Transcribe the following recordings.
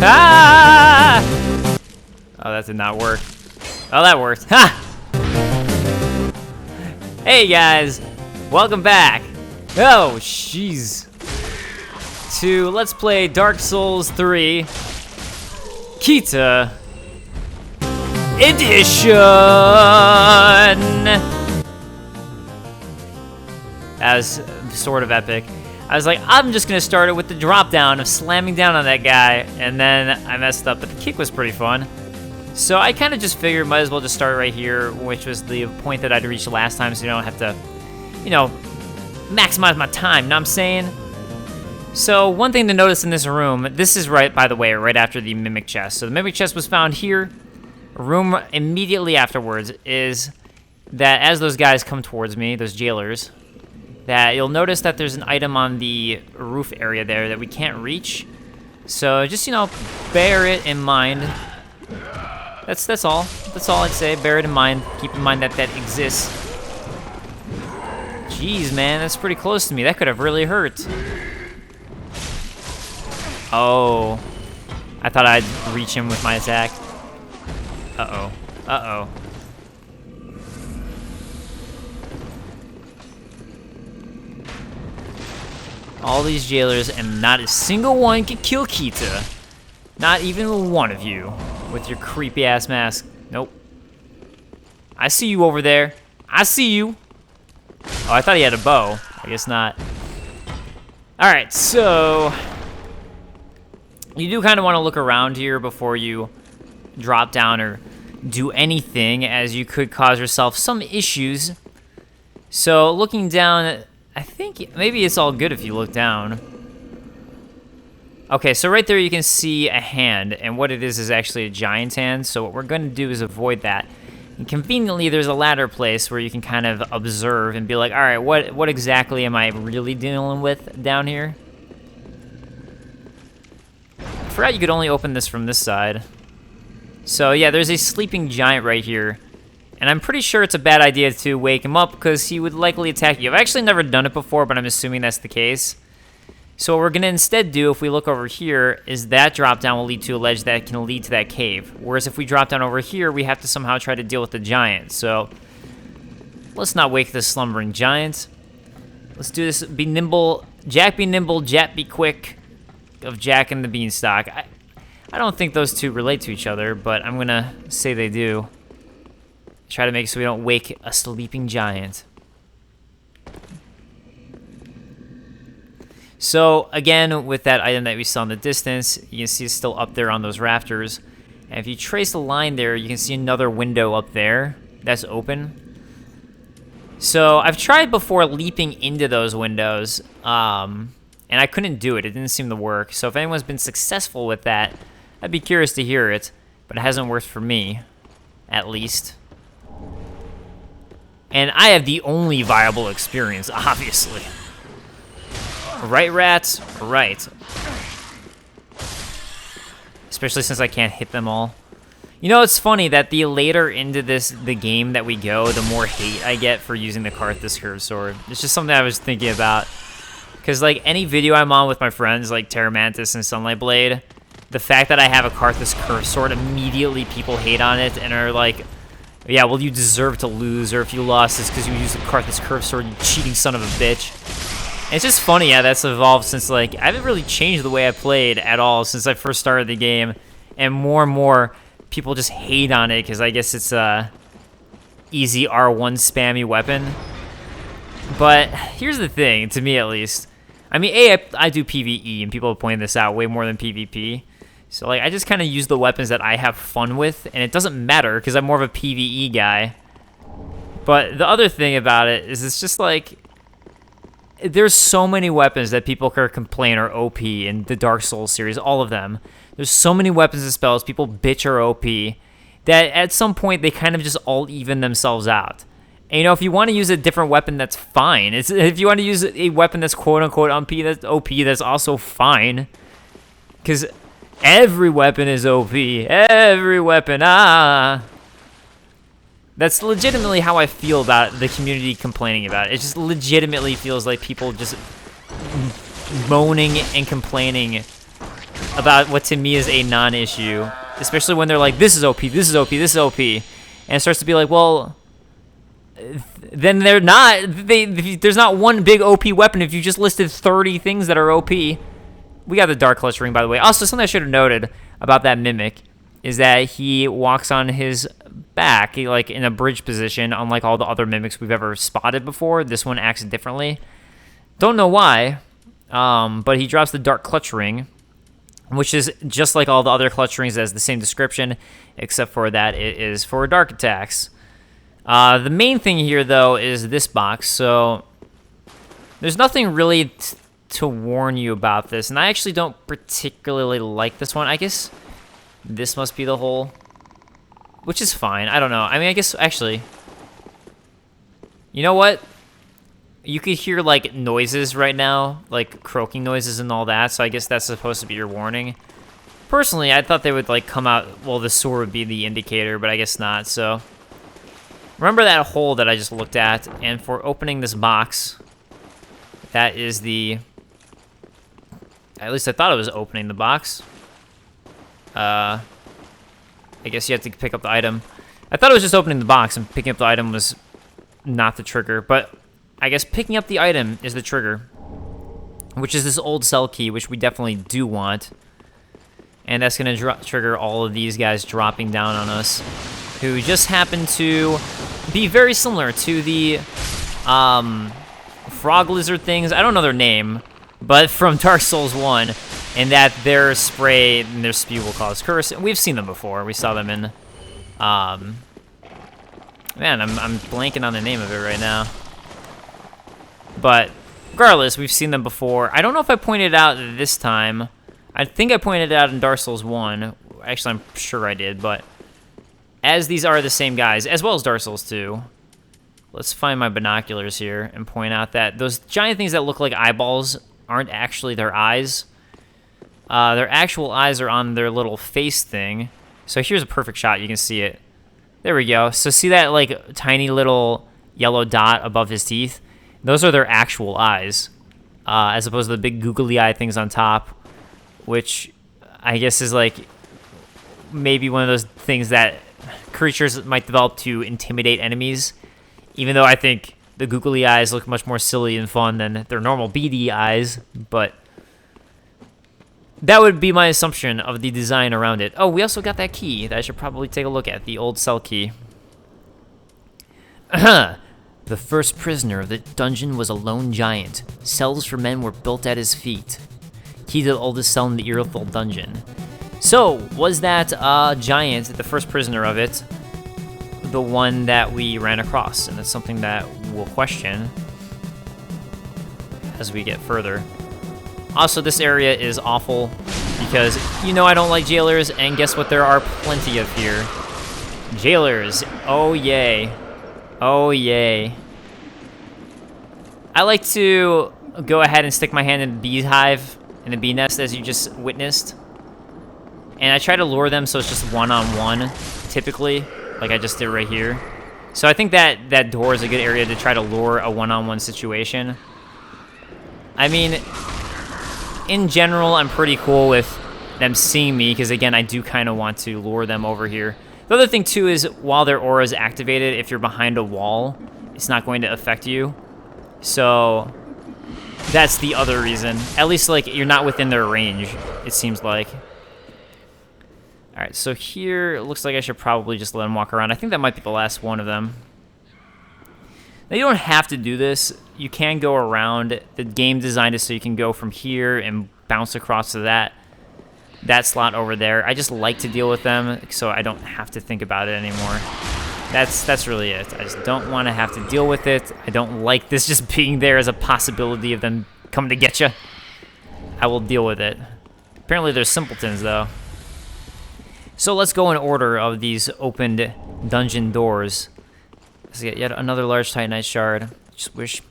Ah! Oh, that did not work. Oh, that worked. Ha! Hey guys, welcome back. Oh, jeez. To Let's Play Dark Souls 3 Kita Edition. That was sort of epic. I was like, I'm just gonna start it with the drop down of slamming down on that guy, and then I messed up, but the kick was pretty fun. So I kind of just figured might as well just start right here, which was the point that I'd reached last time, so you don't have to, you know, maximize my time, know what I'm saying? So one thing to notice in this room, this is right, by the way, right after the Mimic Chest. So the Mimic Chest was found here. A room immediately afterwards is that as those guys come towards me, those jailers, that you'll notice that there's an item on the roof area there that we can't reach. So just, you know, bear it in mind. That's all. That's all I'd say. Bear it in mind. Keep in mind that that exists. Jeez, man, that's pretty close to me. That could have really hurt. Oh. I thought I'd reach him with my attack. Uh-oh. Uh-oh. All these jailers, and not a single one can kill Kita. Not even one of you. With your creepy ass mask. Nope. I see you over there. I see you. Oh, I thought he had a bow. I guess not. Alright, so you do kind of want to look around here before you drop down or do anything, as you could cause yourself some issues. So looking down, I think maybe it's all good if you look down. Okay, so right there you can see a hand, and what it is actually a giant hand, so what we're going to do is avoid that. And conveniently, there's a ladder place where you can kind of observe and be like, alright, what exactly am I really dealing with down here? I forgot you could only open this from this side. So yeah, there's a sleeping giant right here, and I'm pretty sure it's a bad idea to wake him up because he would likely attack you. I've actually never done it before, but I'm assuming that's the case. So what we're going to instead do, if we look over here, is that drop down will lead to a ledge that can lead to that cave. Whereas if we drop down over here, we have to somehow try to deal with the giant. So let's not wake this slumbering giant. Let's do this. Be nimble. Jack be nimble, Jack be quick. Of Jack and the Beanstalk. I don't think those two relate to each other, but I'm going to say they do. Try to make it so we don't wake a sleeping giant. So, again, with that item that we saw in the distance, you can see it's still up there on those rafters. And if you trace the line there, you can see another window up there that's open. So, I've tried before leaping into those windows, and I couldn't do it. It didn't seem to work. So, if anyone's been successful with that, I'd be curious to hear it. But it hasn't worked for me, at least. And I have the only viable experience, obviously. Right, rats? Right. Especially since I can't hit them all. You know, it's funny that the later into the game that we go, the more hate I get for using the Karthus curved sword. It's just something I was thinking about. Because, like, any video I'm on with my friends, like Terramantis and Sunlight Blade, the fact that I have a Karthus curved sword, immediately people hate on it and are like, yeah, well, you deserve to lose, or if you lost, it's because you used the Karthus curved sword, you cheating son of a bitch. It's just funny how that's evolved since, like, I haven't really changed the way I played at all since I first started the game. And more people just hate on it because I guess it's a easy R1 spammy weapon. But here's the thing, to me at least. I mean, I do PvE, and people have pointed this out way more than PvP. So, like, I just kind of use the weapons that I have fun with, and it doesn't matter because I'm more of a PvE guy. But the other thing about it is it's just, like, there's so many weapons that people can complain are OP in the Dark Souls series, all of them. There's so many weapons and spells people bitch are OP that at some point they kind of just all even themselves out. And, you know, if you want to use a different weapon, that's fine. If you want to use a weapon that's quote-unquote OP, that's also fine. Because every weapon is OP. Every weapon, That's legitimately how I feel about the community complaining about it. It just legitimately feels like people just moaning and complaining about what to me is a non-issue, especially when they're like, this is OP, this is OP, this is OP, and it starts to be like, well, then they're not. There's not one big OP weapon if you just listed 30 things that are OP. We got the Dark Clutch Ring, by the way. Also, something I should have noted about that Mimic is that he walks on his back, like in a bridge position, unlike all the other Mimics we've ever spotted before. This one acts differently. Don't know why, but he drops the Dark Clutch Ring, which is just like all the other Clutch Rings, has the same description, except for that it is for dark attacks. The main thing here, though, is this box, so there's nothing really to warn you about this, and I actually don't particularly like this one. I guess this must be the hole, which is fine. I don't know. I mean, I guess, actually, you know what? You could hear, like, noises right now, like croaking noises and all that, so I guess that's supposed to be your warning. Personally, I thought they would, like, come out, well, the sword would be the indicator, but I guess not, so remember that hole that I just looked at, and for opening this box, that is the, at least I thought it was opening the box. I guess you have to pick up the item. I thought it was just opening the box, and picking up the item was not the trigger, but I guess picking up the item is the trigger, which is this old cell key, which we definitely do want, and that's going to trigger all of these guys dropping down on us, who just happen to be very similar to the frog lizard things. I don't know their name, but from Dark Souls 1, and that their spray and their spew will cause curse. We've seen them before. We saw them in, man, I'm blanking on the name of it right now. But regardless, we've seen them before. I don't know if I pointed it out this time. I think I pointed it out in Dark Souls 1. Actually, I'm sure I did, but as these are the same guys, as well as Dark Souls 2, let's find my binoculars here and point out that those giant things that look like eyeballs aren't actually their eyes. Their actual eyes are on their little face thing. So here's a perfect shot. You can see it. There we go. So see that, like, tiny little yellow dot above his teeth? Those are their actual eyes, as opposed to the big googly eye things on top, which I guess is, like, maybe one of those things that creatures might develop to intimidate enemies, even though I think the googly eyes look much more silly and fun than their normal beady eyes, but that would be my assumption of the design around it. Oh, we also got that key that I should probably take a look at, the old cell key. The first prisoner of the dungeon was a lone giant. Cells for men were built at his feet. Key to the oldest cell in the Earthful dungeon. So, was that giant, the first prisoner of it, the one that we ran across? And that's something that we'll question as we get further. Also, this area is awful because, you know, I don't like jailers, and guess what? There are plenty of here. Jailers. Oh, yay. Oh, yay. I like to go ahead and stick my hand in the beehive, in the bee nest, as you just witnessed. And I try to lure them so it's just one-on-one, typically, like I just did right here. So I think that door is a good area to try to lure a one-on-one situation. I mean, in general, I'm pretty cool with them seeing me, because, again, I do kind of want to lure them over here. The other thing, too, is while their aura is activated, if you're behind a wall, it's not going to affect you. So that's the other reason. At least, like, you're not within their range, it seems like. All right, so here, it looks like I should probably just let them walk around. I think that might be the last one of them. Now, you don't have to do this. You can go around. The game designed it so you can go from here and bounce across to that slot over there. I just like to deal with them so I don't have to think about it anymore. That's really it. I just don't want to have to deal with it. I don't like this just being there as a possibility of them coming to get you. I will deal with it. Apparently there's simpletons, though. So let's go in order of these opened dungeon doors. Let's get yet another large Titanite shard. Just wish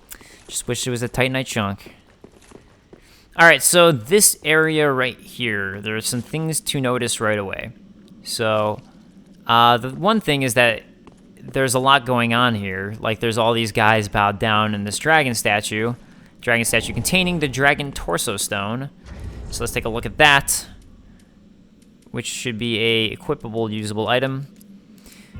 it was a Titanite chunk. Alright, so this area right here, there are some things to notice right away. So, the one thing is that there's a lot going on here. Like, there's all these guys bowed down in this dragon statue containing the dragon torso stone. So let's take a look at that. which should be a equipable, usable item.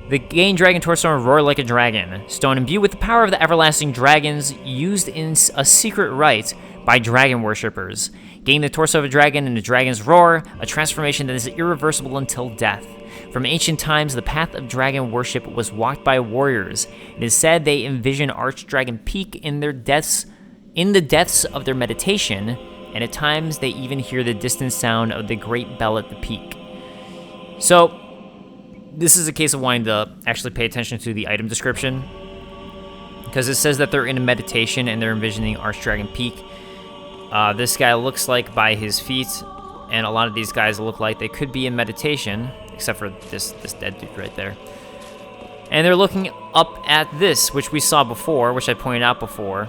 The gain dragon torso and roar like a dragon. Stone imbued with the power of the everlasting dragons, used in a secret rite by dragon worshippers. Gain the torso of a dragon and a dragon's roar, a transformation that is irreversible until death. From ancient times, the path of dragon worship was walked by warriors. It is said they envision Archdragon Peak in the depths of their meditation, and at times they even hear the distant sound of the great bell at the peak. So, this is a case of wanting to actually pay attention to the item description, because it says that they're in a meditation and they're envisioning Archdragon Peak. This guy looks like by his feet, and a lot of these guys look like they could be in meditation, except for this dead dude right there. And they're looking up at this, which we saw before, which I pointed out before,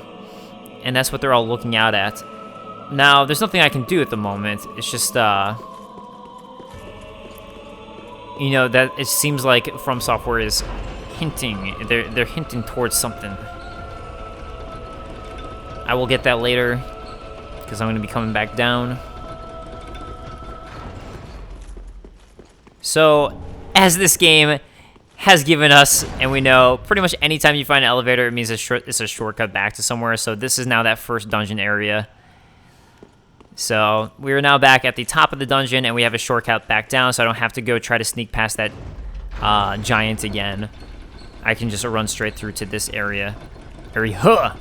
and that's what they're all looking out at. Now, there's nothing I can do at the moment. It's just, you know, that it seems like From Software is hinting. They're hinting towards something. I will get that later, because I'm going to be coming back down. So, as this game has given us, and we know, pretty much anytime you find an elevator, it means it's a shortcut back to somewhere. So this is now that first dungeon area. So we are now back at the top of the dungeon, and we have a shortcut back down, so I don't have to go try to sneak past that giant again. I can just run straight through to this area. And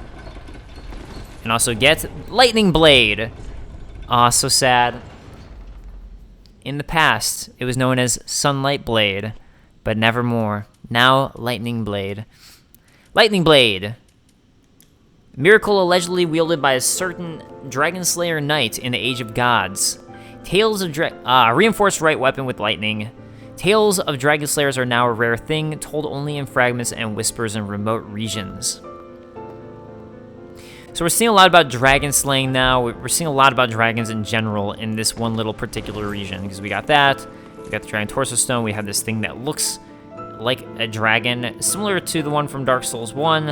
also get Lightning Blade. Aw, so sad. In the past, it was known as Sunlight Blade, but nevermore. Now, Lightning Blade. Lightning Blade. Miracle allegedly wielded by a certain Dragon Slayer Knight in the Age of Gods. Tales of reinforced right weapon with lightning. Tales of Dragon Slayers are now a rare thing, told only in fragments and whispers in remote regions. So we're seeing a lot about dragon slaying now. We're seeing a lot about dragons in general in this one little particular region, because we got that. We got the Dragon Torso Stone. We have this thing that looks like a dragon, similar to the one from Dark Souls 1,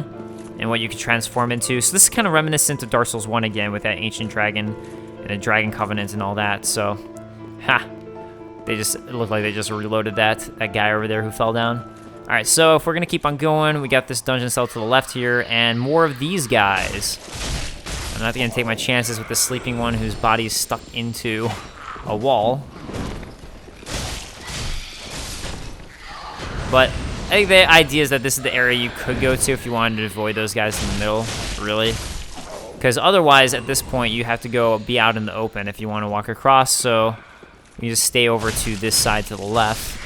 and what you can transform into. So this is kind of reminiscent of Dark Souls 1 again, with that ancient dragon and the Dragon Covenant and all that. So, it looked like they just reloaded that guy over there who fell down. All right, so if we're gonna keep on going, we got this dungeon cell to the left here, and more of these guys. I'm not gonna take my chances with the sleeping one whose body is stuck into a wall. But I think the idea is that this is the area you could go to if you wanted to avoid those guys in the middle, really. Because otherwise, at this point, you have to be out in the open if you want to walk across, so you just stay over to this side to the left.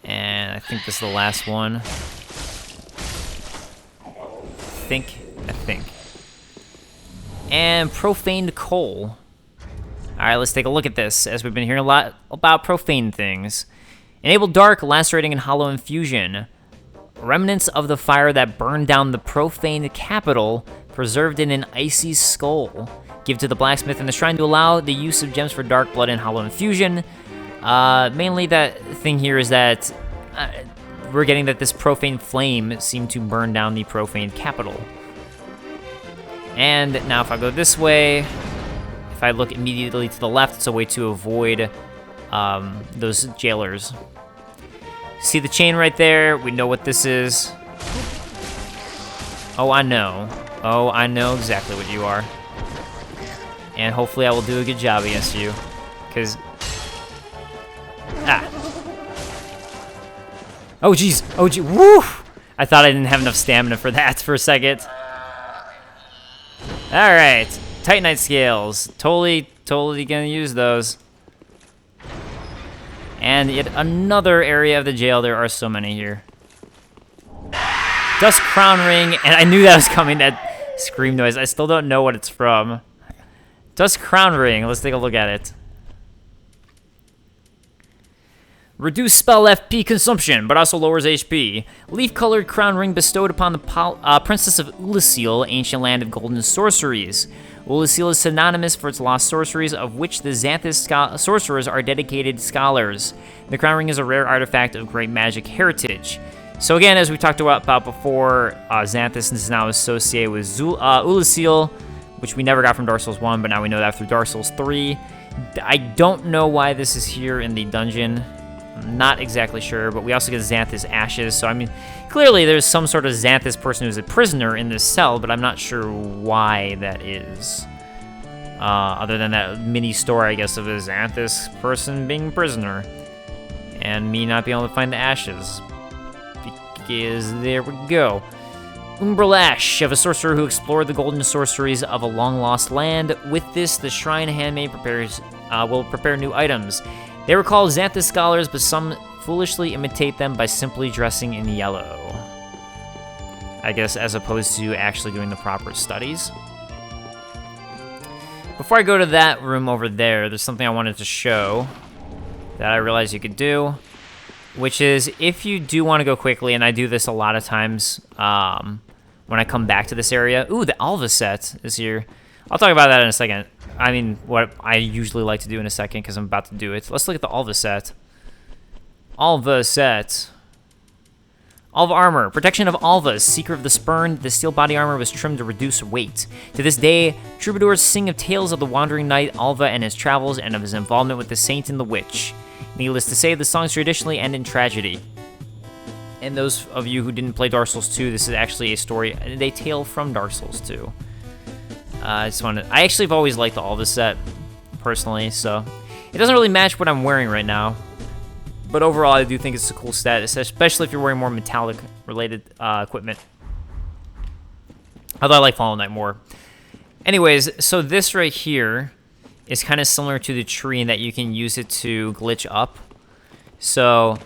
And I think this is the last one. I think. And Profaned Coal. Alright, let's take a look at this, as we've been hearing a lot about profane things. Enable dark, lacerating, and hollow infusion. Remnants of the fire that burned down the Profaned Capital, preserved in an icy skull. Give to the blacksmith in the shrine to allow the use of gems for dark blood and hollow infusion. Mainly that thing here is that we're getting that this profane flame seemed to burn down the Profaned Capital. And now if I go this way, if I look immediately to the left, it's a way to avoid those jailers. See the chain right there? We know what this is. Oh, I know. Oh, I know exactly what you are. And hopefully I will do a good job against you. Because... Oh, jeez. Oh, jeez. Woo! I thought I didn't have enough stamina for that for a second. Alright. Titanite scales. Totally gonna use those. And yet another area of the jail. There are so many here. Dusk Crown Ring. And I knew that was coming, that scream noise. I still don't know what it's from. Dusk Crown Ring. Let's take a look at it. Reduce spell FP consumption, but also lowers HP. Leaf-colored crown ring bestowed upon the Princess of Ulasil, ancient land of golden sorceries. Ulasil is synonymous for its lost sorceries, of which the Xanthous sorcerers are dedicated scholars. The crown ring is a rare artifact of great magic heritage. So again, as we talked about before, Xanthous is now associated with Ulasil, which we never got from Dark Souls 1, but now we know that through Dark Souls 3. I don't know why this is here in the dungeon. I'm not exactly sure, but we also get Xanthus Ashes, so I mean, clearly there's some sort of Xanthus person who's a prisoner in this cell, but I'm not sure why that is. Other than that mini story, I guess, of a Xanthus person being prisoner. And me not being able to find the ashes. Because there we go. Umbral Ash, of a sorcerer who explored the golden sorceries of a long-lost land. With this, the shrine handmaid will prepare new items. They were called Xanthus scholars, but some foolishly imitate them by simply dressing in yellow. I guess as opposed to actually doing the proper studies. Before I go to that room over there, there's something I wanted to show that I realized you could do, which is if you do want to go quickly, and I do this a lot of times when I come back to this area. Ooh, the Alva set is here. I'll talk about that in a second. I mean, what I usually like to do in a second because I'm about to do it. Let's look at the Alva set. Alva set. Alva armor. Protection of Alvas. Seeker of the Spurn. The steel body armor was trimmed to reduce weight. To this day, troubadours sing of tales of the wandering knight Alva and his travels and of his involvement with the saint and the witch. Needless to say, the songs traditionally end in tragedy. And those of you who didn't play Dark Souls 2, this is actually a story, a tale from Dark Souls 2. I actually have always liked the Alva set, personally, so it doesn't really match what I'm wearing right now. But overall, I do think it's a cool set, especially if you're wearing more metallic-related equipment. Although I like Fallen Knight more. Anyways, so this right here is kind of similar to the tree in that you can use it to glitch up. So,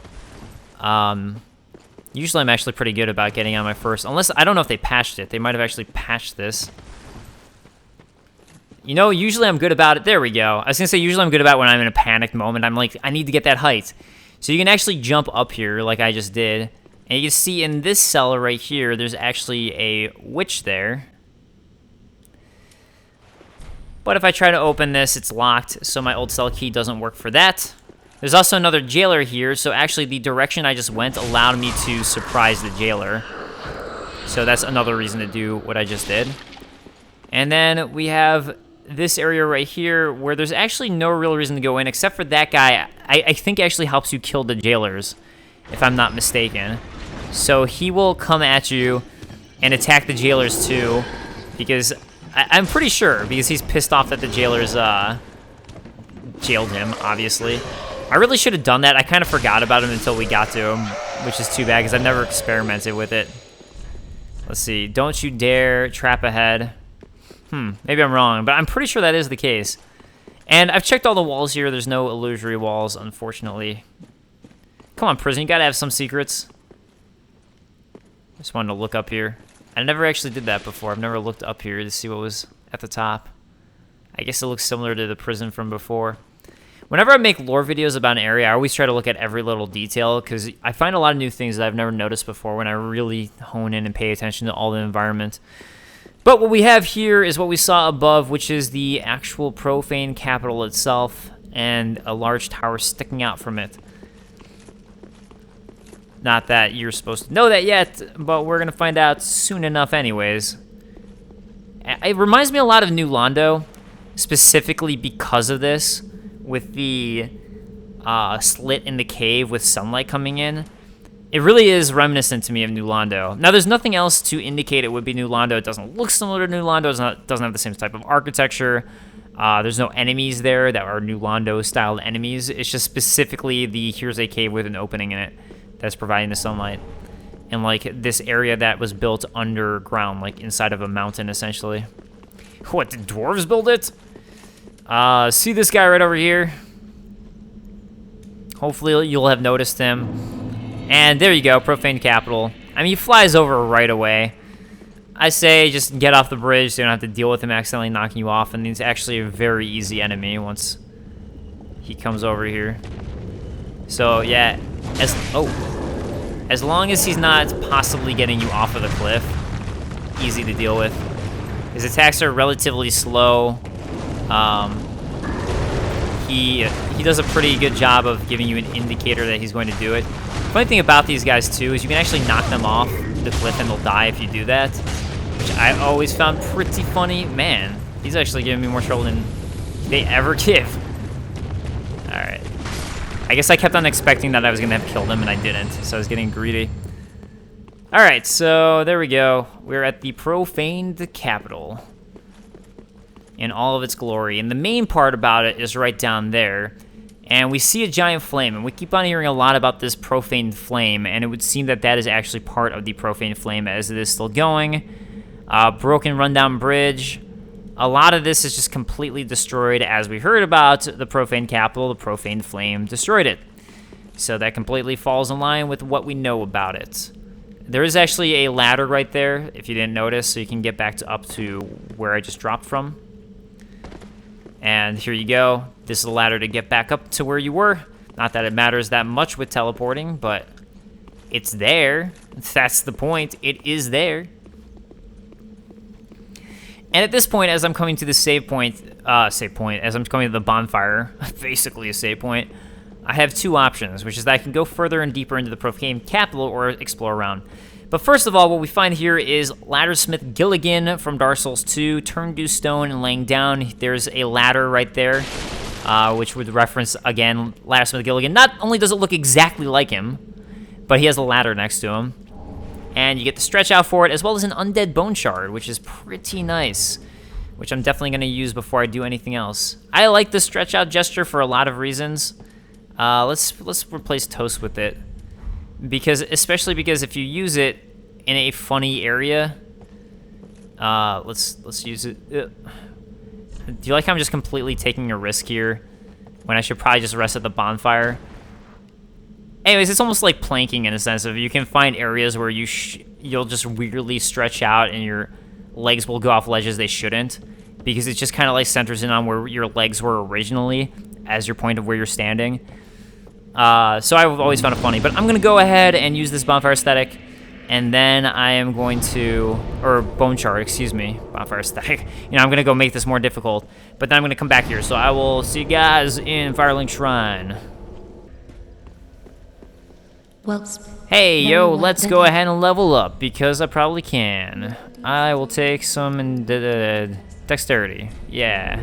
usually I'm actually pretty good about getting on my first... Unless, I don't know if they patched it. They might have actually patched this. You know, usually I'm good about it. There we go. I was going to say, usually I'm good about when I'm in a panicked moment. I'm like, I need to get that height. So you can actually jump up here like I just did. And you can see in this cell right here, there's actually a witch there. But if I try to open this, it's locked, so my old cell key doesn't work for that. There's also another jailer here, so actually the direction I just went allowed me to surprise the jailer. So that's another reason to do what I just did. And then we have this area right here where there's actually no real reason to go in except for that guy. I think actually helps you kill the jailers, if I'm not mistaken. So he will come at you and attack the jailers too, because I'm pretty sure, because he's pissed off that the jailers jailed him, obviously. I really should have done that. I kind of forgot about him until we got to him, which is too bad because I've never experimented with it. Let's see. Don't you dare trap ahead. Maybe I'm wrong, but I'm pretty sure that is the case. And I've checked all the walls here. There's no illusory walls, unfortunately. Come on, prison. You gotta have some secrets. Just wanted to look up here. I never actually did that before. I've never looked up here to see what was at the top. I guess it looks similar to the prison from before. Whenever I make lore videos about an area, I always try to look at every little detail because I find a lot of new things that I've never noticed before when I really hone in and pay attention to all the environment. But what we have here is what we saw above, which is the actual Profaned Capital itself and a large tower sticking out from it. Not that you're supposed to know that yet, but we're going to find out soon enough anyways. It reminds me a lot of New Londo, specifically because of this, with the slit in the cave with sunlight coming in. It really is reminiscent to me of New Londo. Now, there's nothing else to indicate it would be New Londo. It doesn't look similar to New Londo. It doesn't have the same type of architecture. There's no enemies there that are New Londo-styled enemies. It's just specifically the here's a cave with an opening in it that's providing the sunlight. And, like, this area that was built underground, like, inside of a mountain, essentially. What, did dwarves build it? See this guy right over here? Hopefully you'll have noticed him. And there you go, Profaned Capital. I mean, he flies over right away. I say just get off the bridge so you don't have to deal with him accidentally knocking you off. And he's actually a very easy enemy once he comes over here. So, yeah, as long as he's not possibly getting you off of the cliff, easy to deal with. His attacks are relatively slow. He does a pretty good job of giving you an indicator that he's going to do it. Funny thing about these guys, too, is you can actually knock them off the cliff and they'll die if you do that, which I always found pretty funny. Man, He's actually giving me more trouble than they ever give. Alright. I guess I kept on expecting that I was going to have killed him, and I didn't, so I was getting greedy. Alright, so there we go. We're at the Profaned Capital in all of its glory. And the main part about it is right down there. And we see a giant flame, and we keep on hearing a lot about this Profaned Flame, and it would seem that that is actually part of the Profaned Flame as it is still going. Broken, rundown bridge. A lot of this is just completely destroyed. As we heard about the Profaned Capital, the Profaned Flame destroyed it. So that completely falls in line with what we know about it. There is actually a ladder right there, if you didn't notice, so you can get back up to where I just dropped from. And here you go. This is the ladder to get back up to where you were. Not that it matters that much with teleporting, but it's there. That's the point. It is there. And at this point, as I'm coming to the as I'm coming to the bonfire, basically a save point, I have two options, which is that I can go further and deeper into the Profaned Capital or explore around. But first of all, what we find here is Laddersmith Gilligan from Dark Souls 2, turned to stone and laying down. There's a ladder right there, which would reference, again, Laddersmith Gilligan. Not only does it look exactly like him, but he has a ladder next to him. And you get the stretch out for it, as well as an undead bone shard, which is pretty nice, which I'm definitely going to use before I do anything else. I like the stretch out gesture for a lot of reasons. Let's replace Toast with it, especially because if you use it in a funny area, let's use it. Do you like how I'm just completely taking a risk here when I should probably just rest at the bonfire? Anyways, it's almost like planking in a sense of you can find areas where you'll just weirdly stretch out and your legs will go off ledges they shouldn't, because it just kind of like centers in on where your legs were originally as your point of where you're standing. So I've always found it funny, but I'm going to go ahead and use this bonfire aesthetic, and then I am going to, or bone shard, excuse me, bonfire aesthetic. I'm going to go make this more difficult, but then I'm going to come back here. So I will see you guys in Firelink Shrine. Waltz. Hey, yo, let's go ahead and level up, because I probably can. I will take some dexterity. Yeah.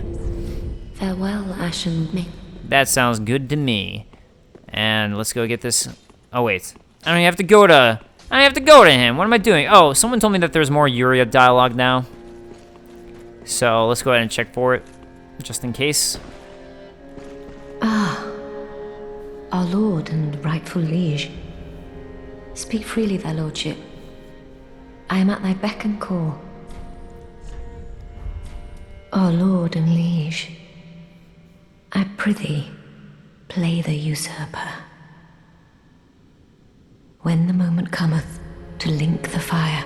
Farewell, Ashen Myth. That sounds good to me. And let's go get this. Oh wait, I don't even have to go to him. What am I doing? Oh, someone told me that there's more Yuria dialogue now. So let's go ahead and check for it, just in case. Ah, our lord and rightful liege. Speak freely, thy lordship. I am at thy beck and call. Our lord and liege, I prithee, play the usurper. When the moment cometh to link the fire,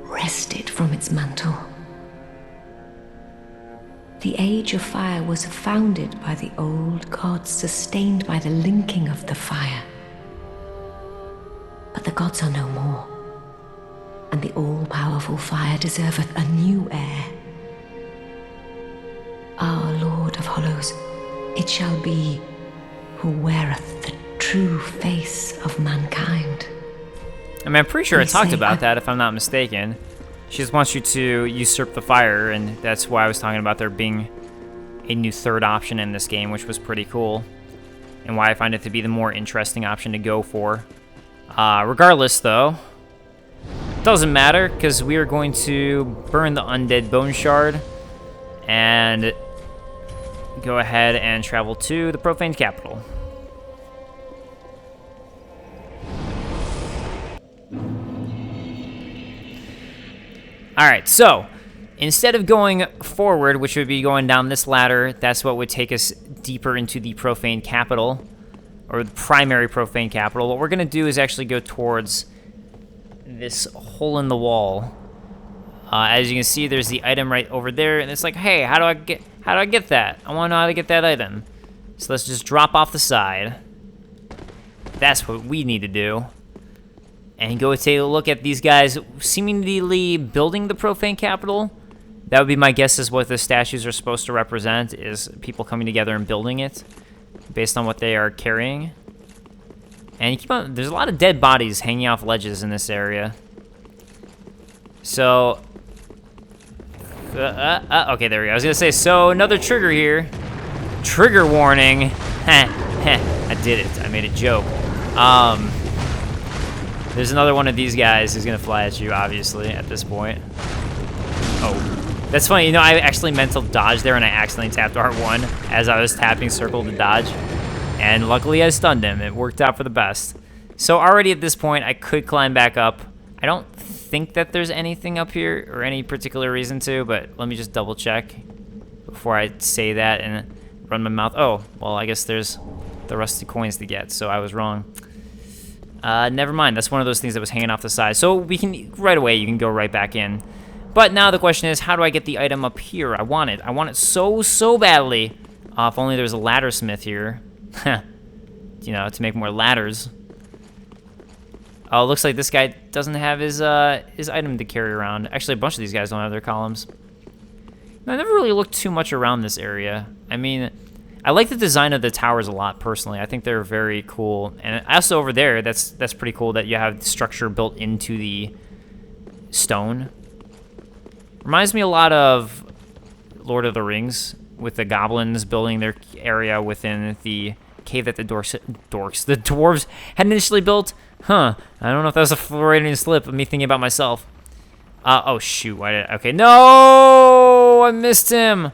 wrest it from its mantle. The age of fire was founded by the old gods, sustained by the linking of the fire. But the gods are no more, and the all-powerful fire deserveth a new heir. Our Lord of Hollows, it shall be, who weareth the true face of mankind. I mean, I'm pretty sure I talked about that, if I'm not mistaken. She just wants you to usurp the fire, and that's why I was talking about there being a new third option in this game, which was pretty cool, and why I find it to be the more interesting option to go for. Regardless, though, doesn't matter, because we are going to burn the undead bone shard, and go ahead and travel to the Profaned Capital. Alright, so instead of going forward, which would be going down this ladder, that's what would take us deeper into the Profaned Capital, or the primary Profaned Capital. What we're going to do is actually go towards this hole in the wall. As you can see, there's the item right over there, and it's like, hey, how do I get that? I want to know how to get that item. So let's just drop off the side. That's what we need to do. And go take a look at these guys seemingly building the Profaned Capital. That would be my guess is what the statues are supposed to represent, is people coming together and building it based on what they are carrying. And you keep on, there's a lot of dead bodies hanging off ledges in this area. So Okay, there we go. I was gonna say, so another trigger here. Trigger warning. I did it. I made a joke. There's another one of these guys who's gonna fly at you, obviously, at this point. Oh, that's funny. You know, I actually mental dodge there, and I accidentally tapped R1 as I was tapping circle to dodge. And luckily, I stunned him. It worked out for the best. So already at this point, I could climb back up. I don't think that there's anything up here or any particular reason to, but let me just double check before I say that and run my mouth. Oh, well, I guess there's the rusty coins to get, so I was wrong. Never mind. That's one of those things that was hanging off the side. So we can, right away, you can go right back in. But now the question is, how do I get the item up here? I want it. I want it so badly. If only there was a ladder smith here. You know, to make more ladders. Oh, looks like this guy doesn't have his item to carry around. Actually, a bunch of these guys don't have their columns. I never really looked too much around this area. I mean, I like the design of the towers a lot, personally. I think they're very cool. And also over there, that's pretty cool that you have the structure built into the stone. Reminds me a lot of Lord of the Rings, with the goblins building their area within the cave that the dwarves had initially built. Huh. I don't know if that was a Freudian slip of me thinking about myself. Oh, shoot. Okay, no! I missed him.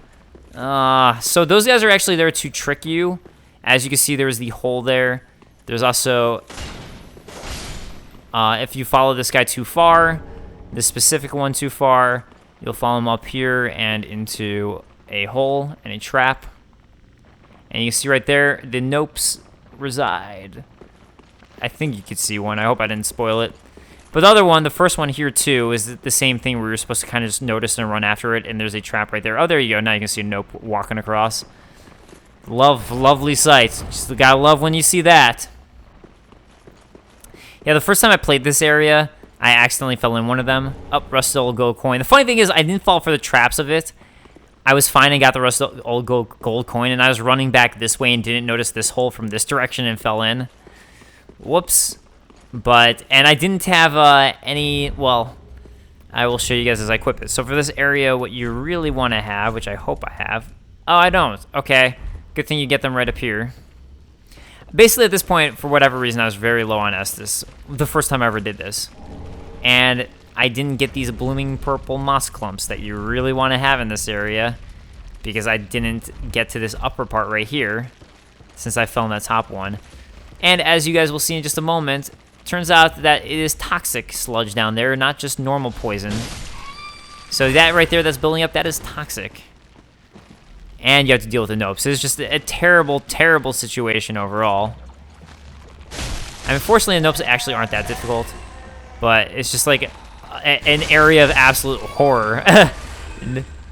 So those guys are actually there to trick you. As you can see, there's the hole there. There's also, if you follow this guy too far, this specific one too far, you'll follow him up here and into a hole and a trap. And you can see right there, the nopes reside. I think you could see one. I hope I didn't spoil it. But the other one, the first one here too, is the same thing where you're supposed to kind of just notice and run after it, and there's a trap right there. Oh, there you go. Now you can see a nope walking across. Lovely sight. Just gotta love when you see that. Yeah, the first time I played this area, I accidentally fell in one of them. Up, rusted old gold coin. The funny thing is, I didn't fall for the traps of it. I was fine and got the rusted old gold coin, and I was running back this way and didn't notice this hole from this direction and fell in. Whoops. And I didn't have any, well, I will show you guys as I equip it. So for this area, what you really want to have, which I hope I have. Oh, I don't. Okay. Good thing you get them right up here. Basically, at this point, for whatever reason, I was very low on Estus. The first time I ever did this. And I didn't get these blooming purple moss clumps that you really want to have in this area. Because I didn't get to this upper part right here. Since I fell in that top one. And as you guys will see in just a moment, turns out that it is toxic sludge down there, not just normal poison. So that right there that's building up, that is toxic. And you have to deal with the nopes. It's just a terrible, terrible situation overall. I mean, fortunately, the nopes actually aren't that difficult. But it's just like an area of absolute horror.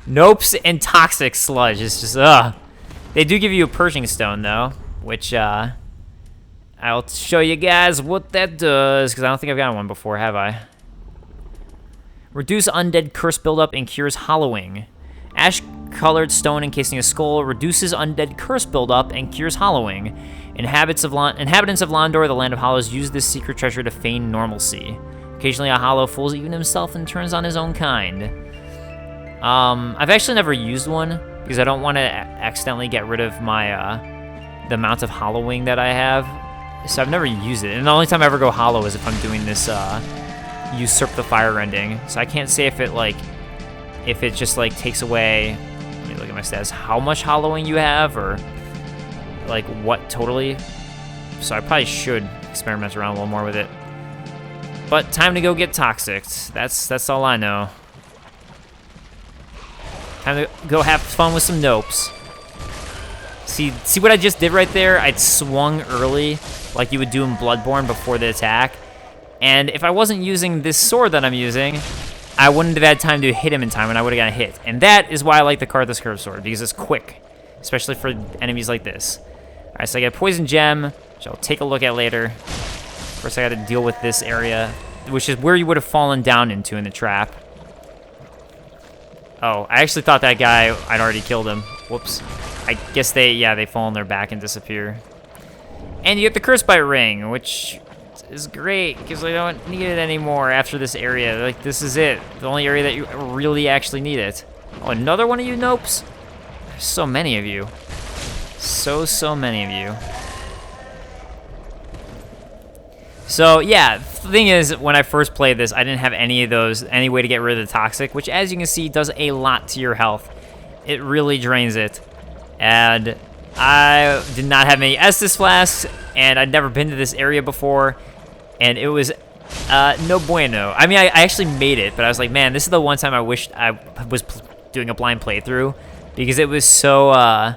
Nopes and toxic sludge. It's just, ugh. They do give you a purging stone, though, which, I'll show you guys what that does, because I don't think I've gotten one before, have I? Reduce undead curse buildup and cures hollowing. Ash-colored stone encasing a skull reduces undead curse buildup and cures hollowing. Inhabitants of Londor, the Land of Hollows, use this secret treasure to feign normalcy. Occasionally, a hollow fools even himself and turns on his own kind. I've actually never used one, because I don't want to accidentally get rid of my, the amount of hollowing that I have. So I've never used it, and the only time I ever go hollow is if I'm doing this usurp the fire ending. So I can't say if it just like takes away, let me look at my stats, how much hollowing you have, or like what totally. So I probably should experiment around a little more with it. But time to go get toxic. That's all I know. Time to go have fun with some nopes. See what I just did right there? I swung early, like you would do in Bloodborne before the attack. And if I wasn't using this sword that I'm using, I wouldn't have had time to hit him in time, and I would have gotten hit. And that is why I like the Karthus Curved Sword, because it's quick, especially for enemies like this. All right, so I got a Poison Gem, which I'll take a look at later. First, I got to deal with this area, which is where you would have fallen down into in the trap. Oh, I actually thought that guy, I'd already killed him. Whoops. I guess they fall on their back and disappear. And you get the Curse Bite Ring, which is great, because I don't need it anymore after this area. Like, this is it. The only area that you really actually need it. Oh, another one of you nopes? There's so many of you. So many of you. So, yeah, the thing is, when I first played this, I didn't have any of those, any way to get rid of the toxic, which, as you can see, does a lot to your health. It really drains it. And I did not have many Estus flasks, and I'd never been to this area before, and it was no bueno. I mean, I actually made it, but I was like, man, this is the one time I wished I was doing a blind playthrough, because it was so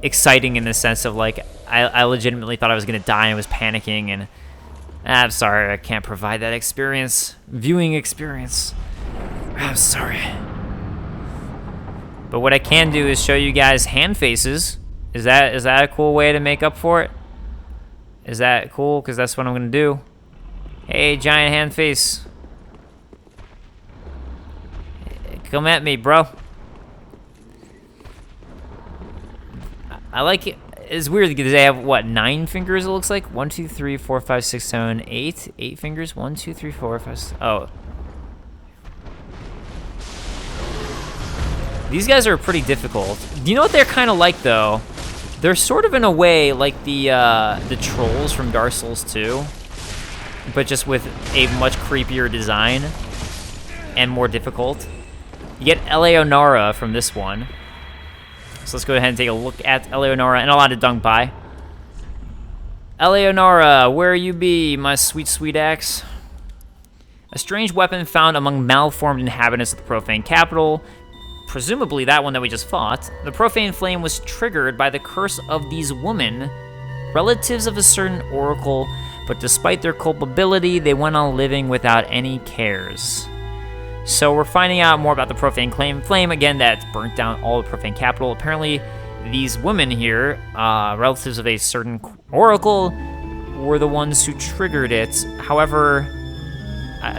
exciting in the sense of, like, I legitimately thought I was going to die and was panicking, and I'm sorry, I can't provide that experience. Viewing experience. I'm sorry. But what I can do is show you guys hand faces. Is that a cool way to make up for it? Is that cool? Because that's what I'm going to do. Hey, giant hand face. Come at me, bro. I like it. It's weird because they have, what, 9 fingers it looks like? 1, 2, 3, 4, 5, 6, 7, 8. 8 fingers? 1, 2, 3, 4, 5, 6. Oh. These guys are pretty difficult. Do you know what they're kind of like, though? They're sort of, in a way, like the trolls from Dark Souls 2. But just with a much creepier design. And more difficult. You get Eleonora from this one. So let's go ahead and take a look at Eleonora, and I'll add a dunk by. Eleonora, where you be, my sweet, sweet axe? A strange weapon found among malformed inhabitants of the Profaned Capital. Presumably that one that we just fought. The Profane Flame was triggered by the curse of these women, relatives of a certain oracle, but despite their culpability, they went on living without any cares. So we're finding out more about the Profane Flame, again, that burnt down all the Profaned Capital. Apparently, these women here, relatives of a certain oracle, were the ones who triggered it. However,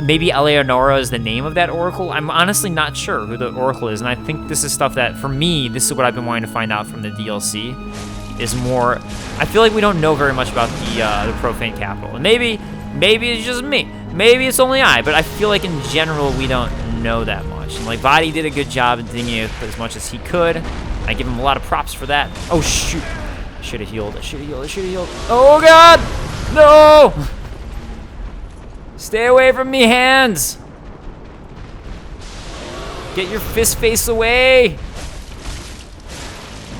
maybe Eleonora is the name of that oracle. I'm honestly not sure who the oracle is, and I think this is stuff that, for me, this is what I've been wanting to find out from the DLC, is more... I feel like we don't know very much about the Profane Capital. And maybe it's just me. Maybe it's only I, but I feel like in general we don't know that much. And like Vadi did a good job of digging it as much as he could. I give him a lot of props for that. Oh shoot. I should have healed. Oh god! No! Stay away from me, hands! Get your fist face away!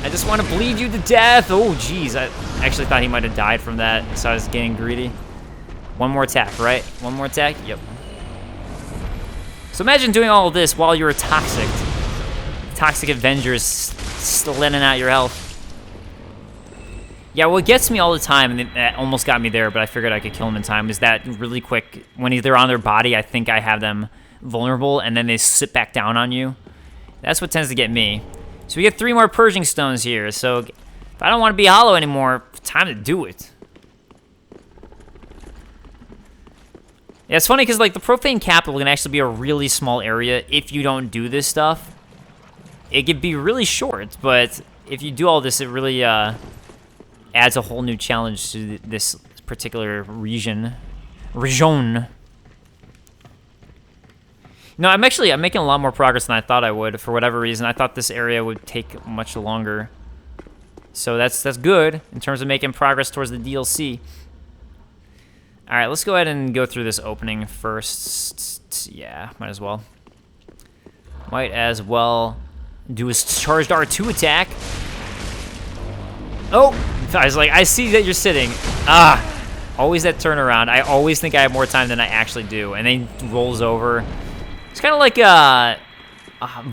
I just want to bleed you to death! Oh jeez, I actually thought he might have died from that, so I was getting greedy. One more attack, right? One more attack? Yep. So imagine doing all of this while you're a toxic. Toxic Avengers still letting out your health. Yeah, what gets me all the time, and that almost got me there, but I figured I could kill them in time, is that really quick, when they're on their body, I think I have them vulnerable, and then they sit back down on you. That's what tends to get me. So we get 3 more Purging Stones here, so if I don't want to be hollow anymore, time to do it. Yeah, it's funny because like the Profane Capital can actually be a really small area if you don't do this stuff. It could be really short, but if you do all this, it really adds a whole new challenge to this particular region. No, I'm making a lot more progress than I thought I would. For whatever reason, I thought this area would take much longer. So that's good in terms of making progress towards the DLC. All right, let's go ahead and go through this opening first. Yeah, might as well. Might as well do a charged R2 attack. Oh, I was like, I see that you're sitting. Always that turnaround. I always think I have more time than I actually do, and then he rolls over. It's kind of like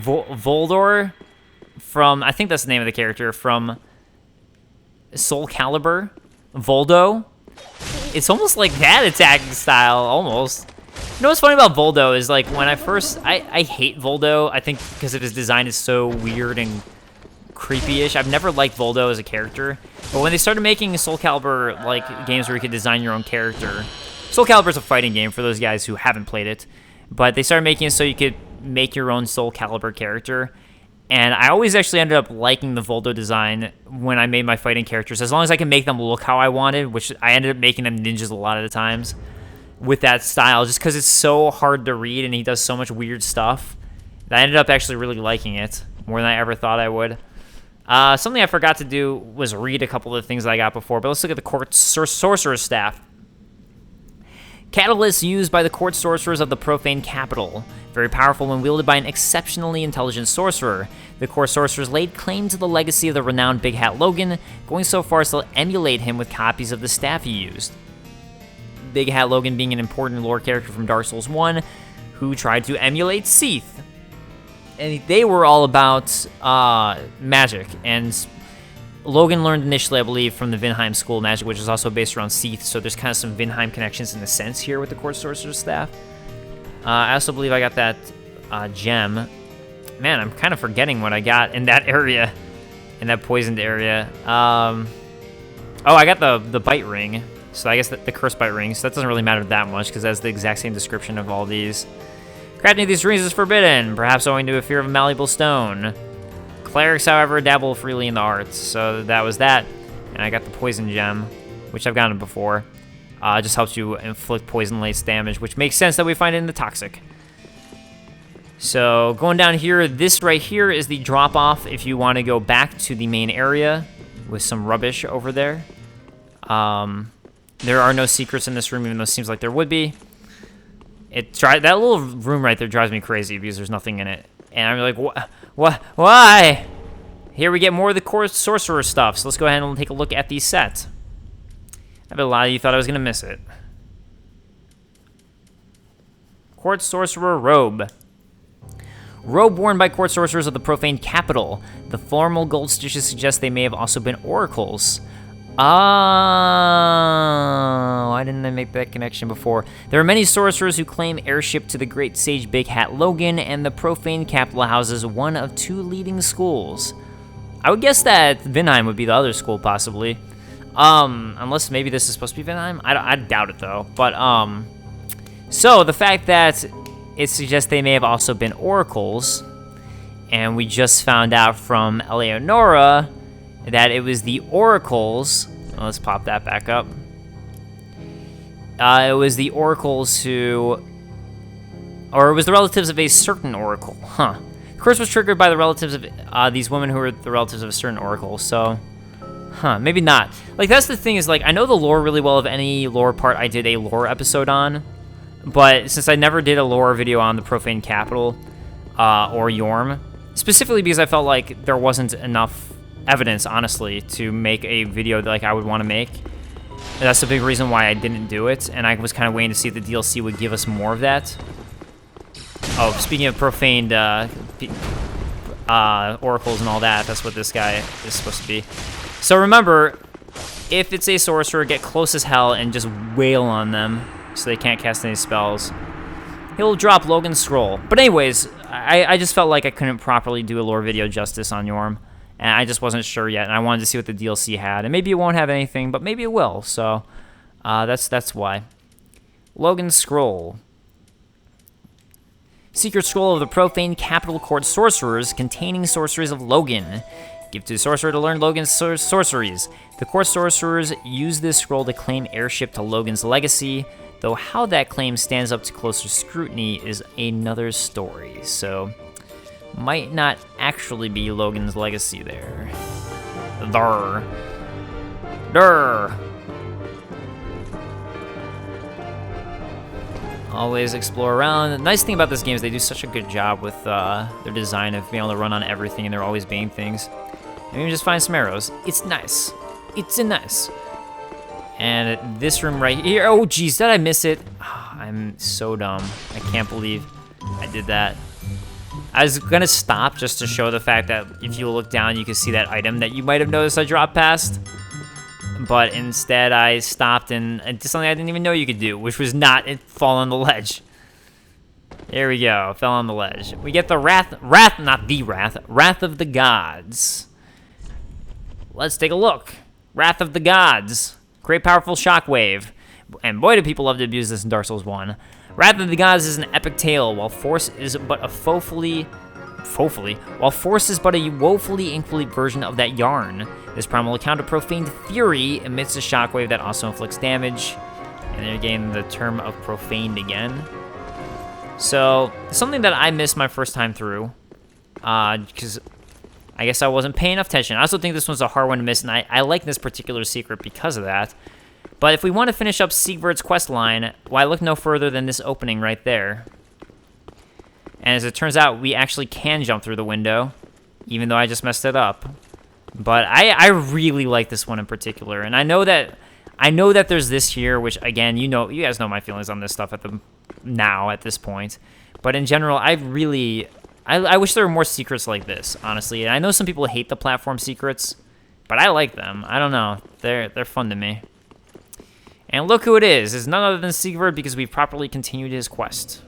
Voldor from, I think that's the name of the character, from Soul Calibur. Voldo. It's almost like that attacking style, almost. You know what's funny about Voldo is, like, when I hate Voldo, I think because of his design is so weird and creepy-ish. I've never liked Voldo as a character, but when they started making Soul Calibur, like, games where you could design your own character, Soul Calibur is a fighting game for those guys who haven't played it, but they started making it so you could make your own Soul Calibur character. And I always actually ended up liking the Voldo design when I made my fighting characters, as long as I can make them look how I wanted, which I ended up making them ninjas a lot of the times with that style, just because it's so hard to read and he does so much weird stuff. I ended up actually really liking it more than I ever thought I would. Something I forgot to do was read a couple of the things that I got before, but let's look at the court sorcerer's staff. Catalyst used by the court sorcerers of the Profaned Capital. Very powerful when wielded by an exceptionally intelligent sorcerer. The court sorcerers laid claim to the legacy of the renowned Big Hat Logan, going so far as to emulate him with copies of the staff he used. Big Hat Logan being an important lore character from Dark Souls 1, who tried to emulate Seath. And they were all about magic, and Logan learned initially, I believe, from the Vinheim School of Magic, which is also based around Seath, so there's kind of some Vinheim connections in a sense here with the Court Sorcerer's Staff. I also believe I got that gem. Man, I'm kind of forgetting what I got in that area, in that poisoned area. Oh, I got the bite ring, so I guess the curse bite ring, so that doesn't really matter that much, because that's the exact same description of all these. Crafting of these rings is forbidden, perhaps owing to a fear of a malleable stone. Clerics, however, dabble freely in the arts, so that was that. And I got the poison gem, which I've gotten before. It just helps you inflict poison laced damage, which makes sense that we find it in the toxic. So going down here, this right here is the drop-off if you want to go back to the main area with some rubbish over there. There are no secrets in this room, even though it seems like there would be. That little room right there drives me crazy because there's nothing in it. And I'm like, what? Why? Here we get more of the Court Sorcerer stuff, so let's go ahead and take a look at the set. I bet a lot of you thought I was going to miss it. Court Sorcerer Robe. Robe worn by Court Sorcerers of the Profaned Capital. The formal gold stitches suggest they may have also been oracles. Oh, why didn't I make that connection before? There are many sorcerers who claim heirship to the great sage Big Hat Logan, and the Profaned Capital houses one of two leading schools. I would guess that Vinheim would be the other school, possibly. Unless maybe this is supposed to be Vinheim? I doubt it, though. But, so the fact that it suggests they may have also been oracles, and we just found out from Eleonora that it was the oracles. Let's pop that back up. It was the oracles who, or it was the relatives of a certain oracle. Huh. The curse was triggered by the relatives of these women who were the relatives of a certain oracle. So, maybe not. Like, that's the thing is, like, I know the lore really well of any lore part I did a lore episode on. But since I never did a lore video on the Profaned Capital or Yorm, specifically because I felt like there wasn't enough evidence, honestly, to make a video that, like, I would want to make. And that's the big reason why I didn't do it, and I was kind of waiting to see if the DLC would give us more of that. Oh, speaking of profaned oracles and all that, that's what this guy is supposed to be. So remember, if it's a sorcerer, get close as hell and just wail on them so they can't cast any spells. He'll drop Logan's scroll. But anyways, I just felt like I couldn't properly do a lore video justice on Yorm. And I just wasn't sure yet, and I wanted to see what the DLC had. And maybe it won't have anything, but maybe it will. So that's why. Logan's Scroll. Secret Scroll of the Profaned Capital Court Sorcerers, containing sorceries of Logan. Give to the sorcerer to learn Logan's sorceries. The Court Sorcerers use this scroll to claim heirship to Logan's legacy, though how that claim stands up to closer scrutiny is another story. So might not actually be Logan's legacy there. Durr. Always explore around. The nice thing about this game is they do such a good job with their design of being able to run on everything, and they're always being things. And we just find some arrows. It's nice. It's nice. And this room right here. Oh, geez, did I miss it? Oh, I'm so dumb. I can't believe I did that. I was gonna stop just to show the fact that if you look down, you can see that item that you might have noticed I dropped past. But instead, I stopped and did something I didn't even know you could do, which was not fall on the ledge. There we go, fell on the ledge. We get the Wrath of the Gods. Let's take a look. Wrath of the Gods. Great powerful shockwave. And boy, do people love to abuse this in Dark Souls 1. Wrath of the Gods is an epic tale, while force is but a woefully incomplete version of that yarn. This primal account of profaned fury emits a shockwave that also inflicts damage. And then again, the term of profaned again. So, something that I missed my first time through, because I guess I wasn't paying enough attention. I also think this one's a hard one to miss, and I like this particular secret because of that. But if we want to finish up Siegward's quest line, why look no further than this opening right there. And as it turns out, we actually can jump through the window, even though I just messed it up. But I really like this one in particular, and I know that there's this here, which again, you guys know my feelings on this stuff at this point. But in general, I wish there were more secrets like this, honestly. And I know some people hate the platform secrets, but I like them. I don't know, they're fun to me. And look who it is. It's none other than Siegward because we've properly continued his quest.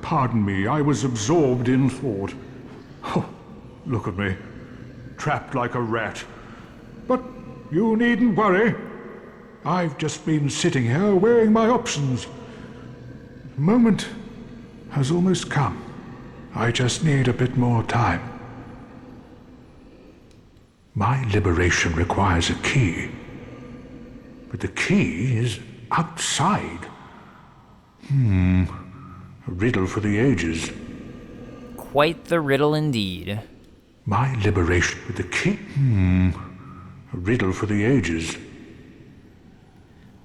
Pardon me, I was absorbed in thought. Oh, look at me, trapped like a rat. But you needn't worry. I've just been sitting here weighing my options. The moment has almost come. I just need a bit more time. My liberation requires a key. But the key is outside. A riddle for the ages. Quite the riddle indeed. My liberation with the key. A riddle for the ages.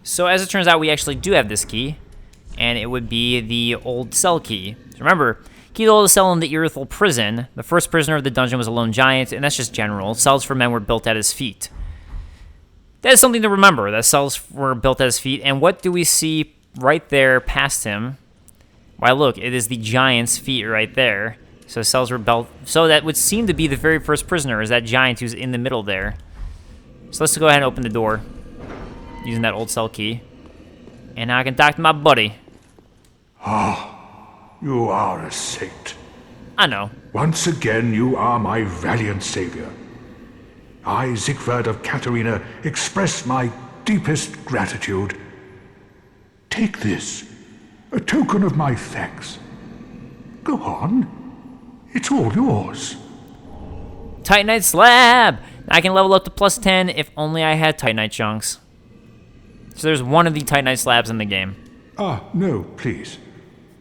So as it turns out, we actually do have this key, and it would be the old cell key. So remember, key to the old cell in the Irithel prison. The first prisoner of the dungeon was a lone giant, and that's just general. Cells for men were built at his feet. That is something to remember, that cells were built at his feet. And what do we see right there past him? Why, look, it is the giant's feet right there. So cells were built. So that would seem to be the very first prisoner, is that giant who's in the middle there. So let's go ahead and open the door using that old cell key. And now I can talk to my buddy. You are a saint. I know. Once again, you are my valiant savior. I, Siegward of Katarina, express my deepest gratitude. Take this, a token of my thanks. Go on. It's all yours. Titanite slab! I can level up to +10 if only I had Titanite chunks. So there's one of the Titanite slabs in the game. No, please.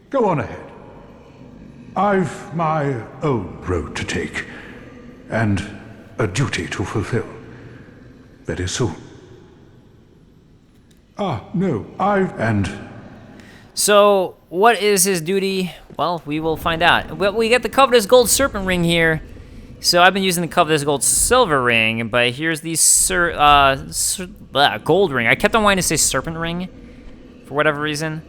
Go on ahead. I've my own road to take, and a duty to fulfill. Very soon. So, what is his duty? Well, we will find out. Well, we get the covetous gold serpent ring here. So I've been using the covetous gold silver ring, but here's the gold ring. I kept on wanting to say serpent ring for whatever reason.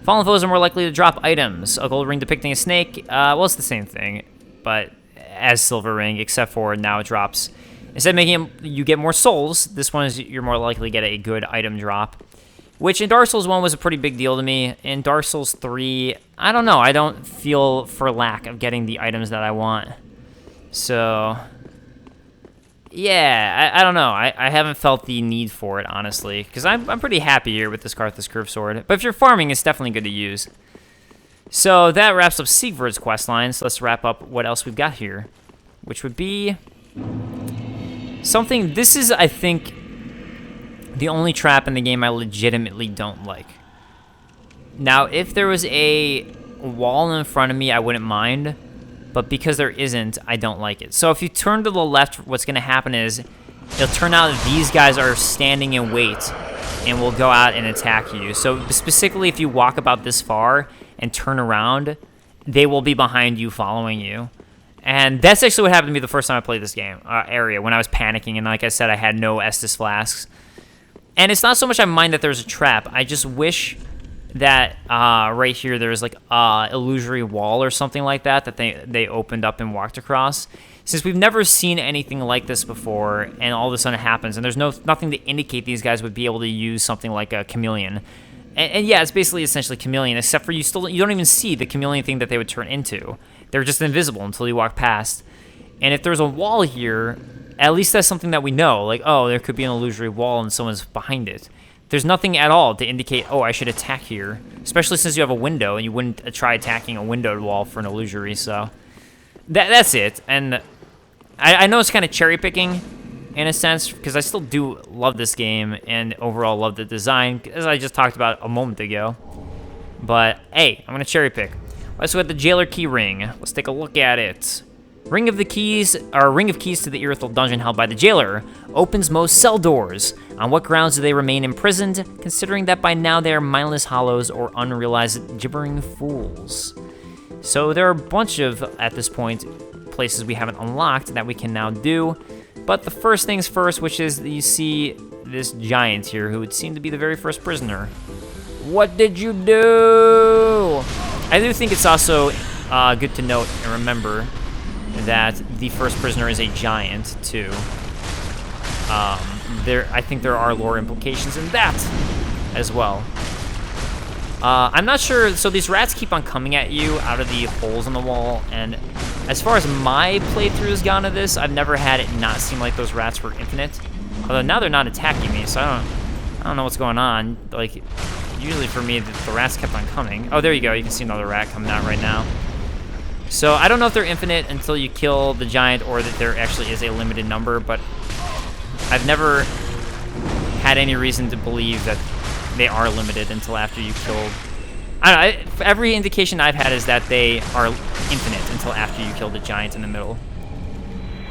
Fallen foes are more likely to drop items. A gold ring depicting a snake, well, it's the same thing, but as silver ring, except for now it drops. Instead of making you get more souls, this one is you're more likely to get a good item drop, which in Dark Souls 1 was a pretty big deal to me. In Dark Souls 3, I don't know. I don't feel for lack of getting the items that I want. So, yeah, I don't know. I haven't felt the need for it, honestly, because I'm pretty happy here with this Karthus Curved Sword. But if you're farming, it's definitely good to use. So that wraps up Siegward's questline. So let's wrap up what else we've got here, which would be something. This is, I think, the only trap in the game I legitimately don't like. Now, if there was a wall in front of me, I wouldn't mind. But because there isn't, I don't like it. So if you turn to the left, what's going to happen is it'll turn out that these guys are standing in wait and will go out and attack you. So specifically, if you walk about this far and turn around, they will be behind you, following you. And that's actually what happened to me the first time I played this game area, when I was panicking. And like I said, I had no Estus flasks. And it's not so much I mind that there's a trap. I just wish that right here there's like illusory wall or something like that they opened up and walked across. Since we've never seen anything like this before, and all of a sudden it happens, and there's nothing to indicate these guys would be able to use something like a chameleon. And yeah, it's basically essentially chameleon, except for you don't even see the chameleon thing that they would turn into. They're just invisible until you walk past. And if there's a wall here, at least that's something that we know. Like, oh, there could be an illusory wall and someone's behind it. There's nothing at all to indicate, oh, I should attack here. Especially since you have a window, and you wouldn't try attacking a windowed wall for an illusory, so... That's it. And I know it's kind of cherry-picking, in a sense, because I still do love this game and overall love the design, as I just talked about a moment ago. But hey, I'm gonna cherry pick. Let's go at the Jailer key ring. Let's take a look at it. Ring of keys to the Irithel dungeon held by the Jailer opens most cell doors. On what grounds do they remain imprisoned, considering that by now they are mindless hollows or unrealized gibbering fools? So there are a bunch of, at this point, places we haven't unlocked that we can now do. But the first things first, which is you see this giant here who would seem to be the very first prisoner. What did you do? I do think it's also good to note and remember that the first prisoner is a giant too. I think there are lore implications in that as well. I'm not sure, so these rats keep on coming at you out of the holes in the wall, and as far as my playthrough has gone to this, I've never had it not seem like those rats were infinite. Although now they're not attacking me, so I don't know what's going on. Like, usually for me, the rats kept on coming. Oh, there you go, you can see another rat coming out right now. So I don't know if they're infinite until you kill the giant or that there actually is a limited number, but I've never had any reason to believe that they are limited until after you killed. I don't know, every indication I've had is that they are infinite until after you kill the giant in the middle,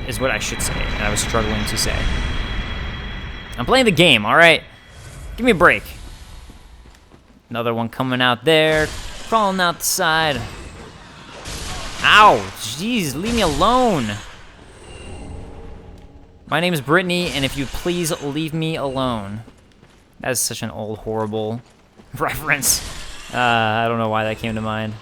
is what I should say, and I was struggling to say. I'm playing the game, all right? Give me a break. Another one coming out there, crawling out the side. Ow, jeez, leave me alone. My name is Brittany, and if you please leave me alone. That is such an old, horrible reference. I don't know why that came to mind.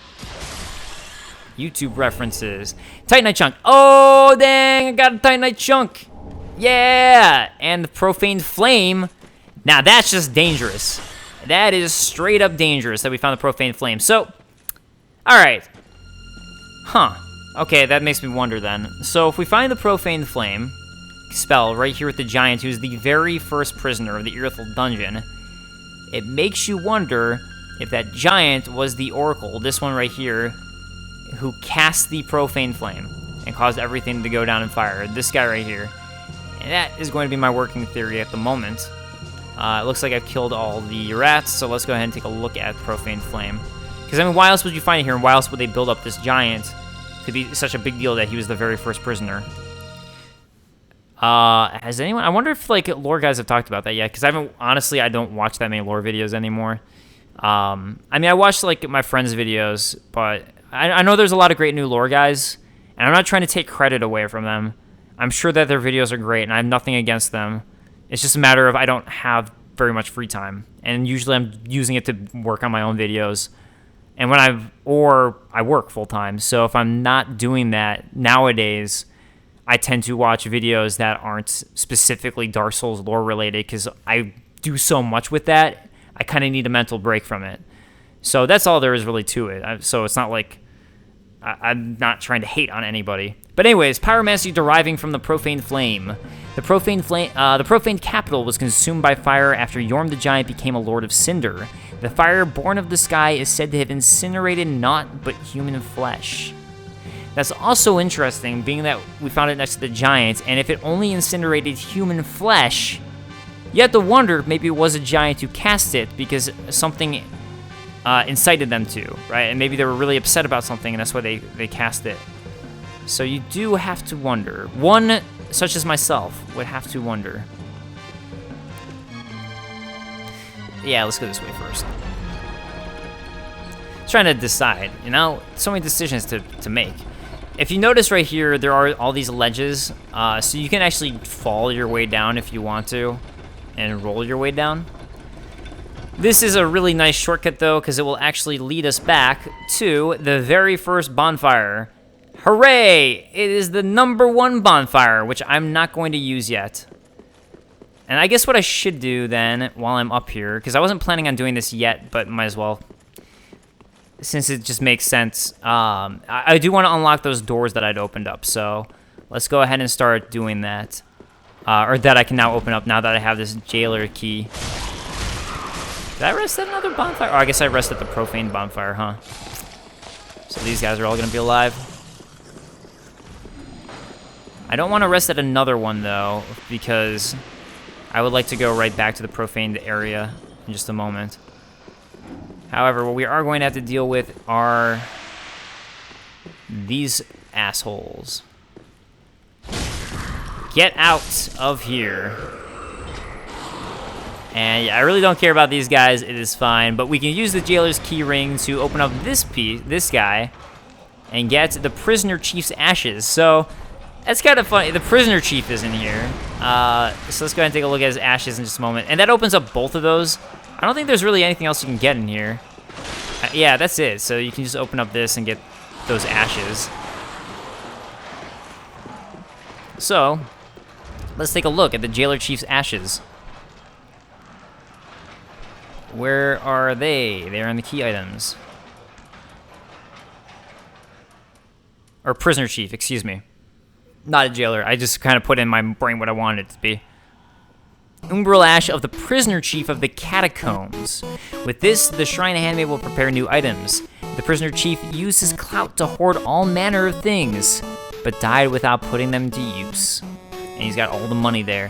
YouTube references. Titanite chunk. Oh, dang, I got a Titanite chunk. Yeah, and the Profaned Flame. Now, that's just dangerous. That is straight up dangerous that we found the Profaned Flame. So, all right. Huh. Okay, that makes me wonder then. So if we find the Profaned Flame spell right here with the giant, who's the very first prisoner of the Irithel dungeon, it makes you wonder if that giant was the Oracle, this one right here, who cast the Profaned Flame and caused everything to go down in fire. This guy right here. And that is going to be my working theory at the moment. It looks like I've killed all the rats, so let's go ahead and take a look at Profaned Flame. Because, I mean, why else would you find it here, and why else would they build up this giant to be such a big deal that he was the very first prisoner? Has anyone... I wonder if, like, lore guys have talked about that yet, because honestly, I don't watch that many lore videos anymore. I mean, I watch, like, my friends' videos, but I know there's a lot of great new lore guys, and I'm not trying to take credit away from them. I'm sure that their videos are great, and I have nothing against them. It's just a matter of I don't have very much free time, and usually I'm using it to work on my own videos. And when I work full time. So if I'm not doing that nowadays, I tend to watch videos that aren't specifically Dark Souls lore related because I do so much with that. I kind of need a mental break from it. So that's all there is really to it. So it's not like I'm not trying to hate on anybody. But anyways, pyromancy deriving from the Profaned Flame. The Profaned Capital was consumed by fire after Yorm the Giant became a Lord of Cinder. The fire born of the sky is said to have incinerated naught but human flesh. That's also interesting, being that we found it next to the giant, and if it only incinerated human flesh, you have to wonder if maybe it was a giant who cast it because something incited them to, right? And maybe they were really upset about something, and that's why they cast it. So you do have to wonder. One such as myself would have to wonder. Yeah, let's go this way first. Trying to decide, you know? So many decisions to make. If you notice right here, there are all these ledges, so you can actually fall your way down if you want to, and roll your way down. This is a really nice shortcut, though, because it will actually lead us back to the very first bonfire. Hooray! It is the #1 bonfire, which I'm not going to use yet. And I guess what I should do then, while I'm up here, because I wasn't planning on doing this yet, but might as well, since it just makes sense. I do want to unlock those doors that I'd opened up, so let's go ahead and start doing that. Or that I can now open up now that I have this jailer key. Did I rest at another bonfire? Oh, I guess I rest at the Profaned bonfire, huh? So these guys are all going to be alive. I don't want to rest at another one, though, because I would like to go right back to the profaned area in just a moment. However, what we are going to have to deal with are these assholes. Get out of here. And yeah, I really don't care about these guys. It is fine. But we can use the jailer's key ring to open up this guy, and get the prisoner chief's ashes. So that's kind of funny. The prisoner chief is in here. So let's go ahead and take a look at his ashes in just a moment. And that opens up both of those. I don't think there's really anything else you can get in here. Yeah, that's it. So you can just open up this and get those ashes. So let's take a look at the jailer chief's ashes. Where are they? They're in the key items. Or prisoner chief, excuse me. Not a jailer. I just kind of put in my brain what I wanted it to be. Umbral Ash of the prisoner chief of the catacombs. With this, the shrine handmaid will prepare new items. The prisoner chief used his clout to hoard all manner of things, but died without putting them to use. And he's got all the money there.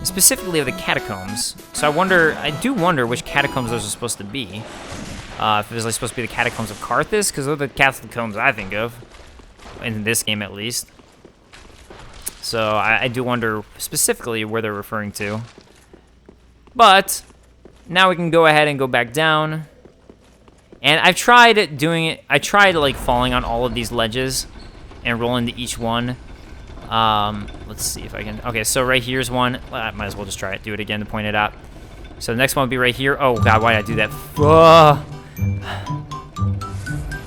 Specifically of the catacombs. So I do wonder which catacombs those are supposed to be. If it was like supposed to be the catacombs of Carthus, because those are the catacombs I think of. In this game, at least. So I do wonder specifically where they're referring to. But now we can go ahead and go back down. And I've tried doing it. I tried like falling on all of these ledges and rolling to each one. Let's see if I can. Okay, so right here's one. I might as well just try it. Do it again to point it out. So the next one will be right here. Oh God, why did I do that?